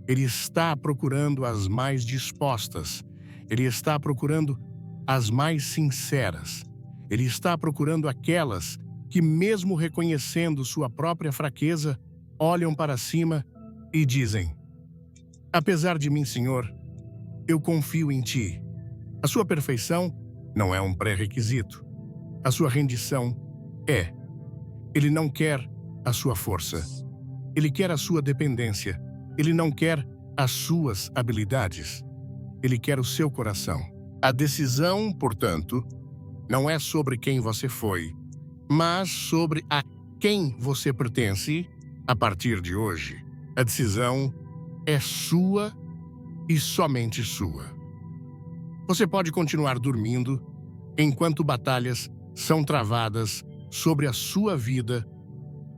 Ele está procurando as mais dispostas. Ele está procurando as mais sinceras. Ele está procurando aquelas que, mesmo reconhecendo sua própria fraqueza, olham para cima e dizem: apesar de mim, Senhor, eu confio em Ti. A sua perfeição não é um pré-requisito. A sua rendição é. Ele não quer a sua força. Ele quer a sua dependência. Ele não quer as suas habilidades. Ele quer o seu coração. A decisão, portanto, não é sobre quem você foi, mas sobre a quem você pertence a partir de hoje. A decisão é sua e somente sua. Você pode continuar dormindo enquanto batalhas são travadas sobre a sua vida,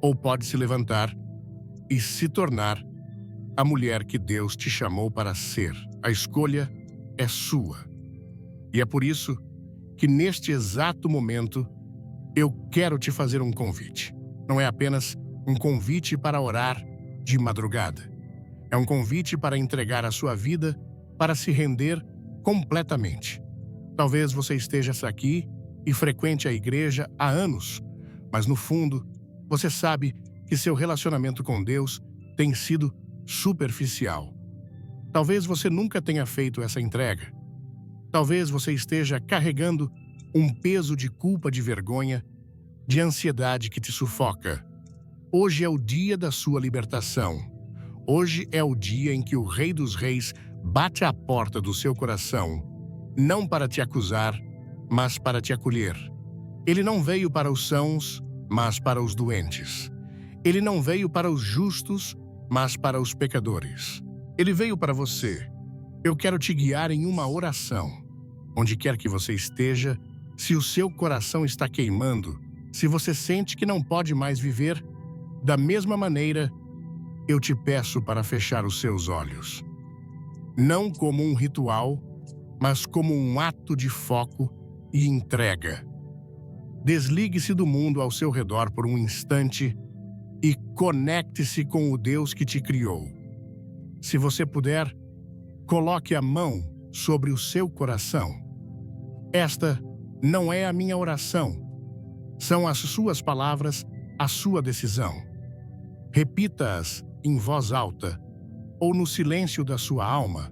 ou pode se levantar e se tornar a mulher que Deus te chamou para ser. A escolha é sua. E é por isso que neste exato momento eu quero te fazer um convite. Não é apenas um convite para orar de madrugada. É um convite para entregar a sua vida, para se render completamente. Talvez você esteja aqui e frequente a igreja há anos, mas no fundo você sabe que seu relacionamento com Deus tem sido superficial. Talvez você nunca tenha feito essa entrega. Talvez você esteja carregando um peso de culpa, de vergonha, de ansiedade que te sufoca. Hoje é o dia da sua libertação. Hoje é o dia em que o Rei dos Reis bate à porta do seu coração, não para te acusar, mas para te acolher. Ele não veio para os sãos, mas para os doentes. Ele não veio para os justos, mas para os pecadores. Ele veio para você. Eu quero te guiar em uma oração. Onde quer que você esteja, se o seu coração está queimando, se você sente que não pode mais viver, da mesma maneira, eu te peço para fechar os seus olhos. Não como um ritual, mas como um ato de foco e entrega. Desligue-se do mundo ao seu redor por um instante e conecte-se com o Deus que te criou. Se você puder, coloque a mão sobre o seu coração. Esta não é a minha oração. São as suas palavras, a sua decisão. Repita-as em voz alta ou no silêncio da sua alma,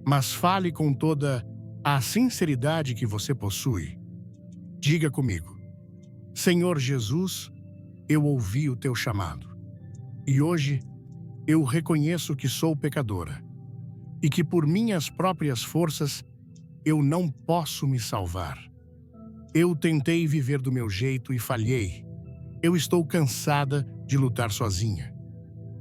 mas fale com toda a sinceridade que você possui. Diga comigo: Senhor Jesus, eu ouvi o teu chamado. E hoje eu reconheço que sou pecadora e que por minhas próprias forças eu não posso me salvar. Eu tentei viver do meu jeito e falhei. Eu estou cansada de lutar sozinha.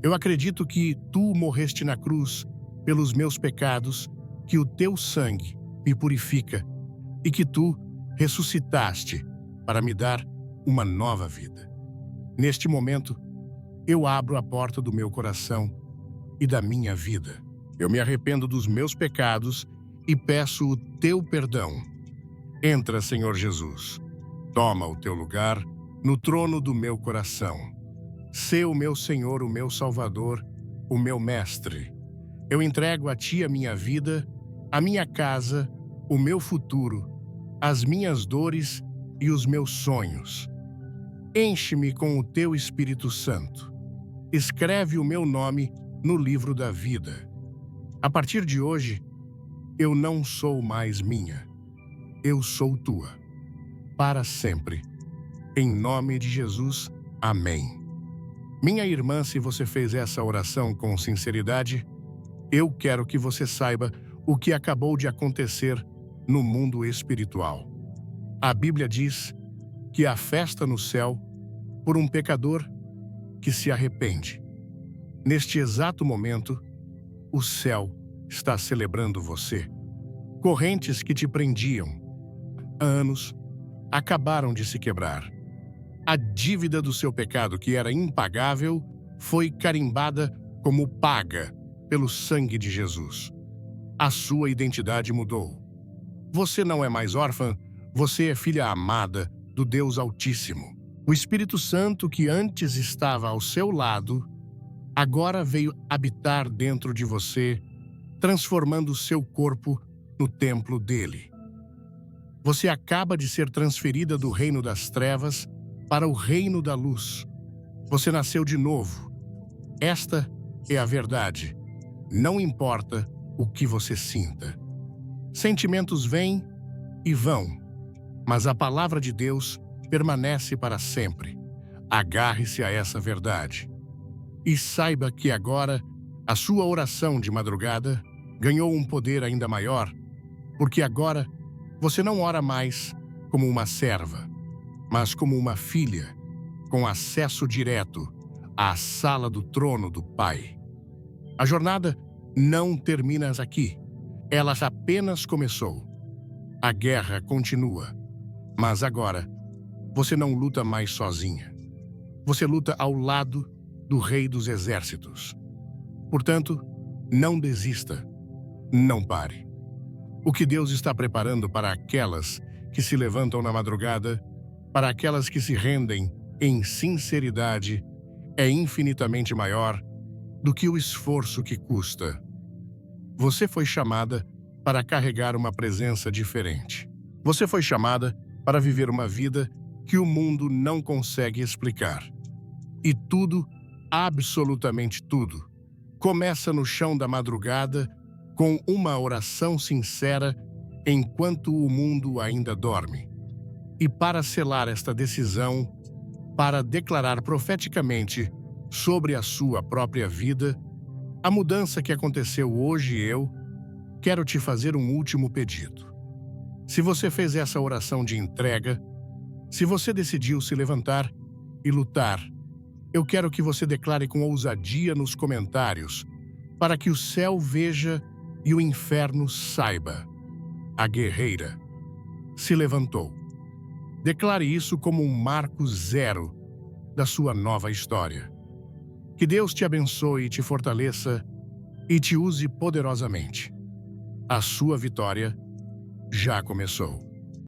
Eu acredito que tu morreste na cruz pelos meus pecados, que o teu sangue me purifica e que tu ressuscitaste para me dar uma nova vida. Neste momento, eu abro a porta do meu coração e da minha vida. Eu me arrependo dos meus pecados e peço o teu perdão. Entra, Senhor Jesus. Toma o teu lugar no trono do meu coração. Sê o meu Senhor, o meu Salvador, o meu Mestre. Eu entrego a Ti a minha vida, a minha casa, o meu futuro, as minhas dores e os meus sonhos. Enche-me com o Teu Espírito Santo. escreve o meu nome no livro da vida. A partir de hoje, eu não sou mais minha. Eu sou tua. Para sempre. Em nome de Jesus. Amém. Minha irmã, se você fez essa oração com sinceridade, eu quero que você saiba o que acabou de acontecer no mundo espiritual. A Bíblia diz que há festa no céu por um pecador que se arrepende. Neste exato momento, o céu está celebrando você. Correntes que te prendiam há anos acabaram de se quebrar. A dívida do seu pecado, que era impagável, foi carimbada como paga pelo sangue de Jesus. A sua identidade mudou. Você não é mais órfã, você é filha amada do Deus Altíssimo. O Espírito Santo, que antes estava ao seu lado, agora veio habitar dentro de você, transformando seu corpo no templo dele. Você acaba de ser transferida do reino das trevas para o reino da luz. Você nasceu de novo. Esta é a verdade. Não importa o que você sinta. Sentimentos vêm e vão, mas a palavra de Deus permanece para sempre. Agarre-se a essa verdade. E saiba que agora a sua oração de madrugada ganhou um poder ainda maior, porque agora você não ora mais como uma serva, mas como uma filha, com acesso direto à sala do trono do Pai. A jornada não termina aqui. Ela apenas começou. A guerra continua. Mas agora, você não luta mais sozinha. Você luta ao lado do Rei dos Exércitos. Portanto, não desista. Não pare. O que Deus está preparando para aquelas que se levantam na madrugada, para aquelas que se rendem em sinceridade, é infinitamente maior do que o esforço que custa. Você foi chamada para carregar uma presença diferente. Você foi chamada para viver uma vida que o mundo não consegue explicar. E tudo, absolutamente tudo, começa no chão da madrugada com uma oração sincera enquanto o mundo ainda dorme. E para selar esta decisão, para declarar profeticamente sobre a sua própria vida, a mudança que aconteceu hoje, eu quero te fazer um último pedido. Se você fez essa oração de entrega, se você decidiu se levantar e lutar, eu quero que você declare com ousadia nos comentários, para que o céu veja e o inferno saiba. A guerreira se levantou. Declare isso como um marco zero da sua nova história. Que Deus te abençoe e te fortaleça e te use poderosamente. A sua vitória já começou.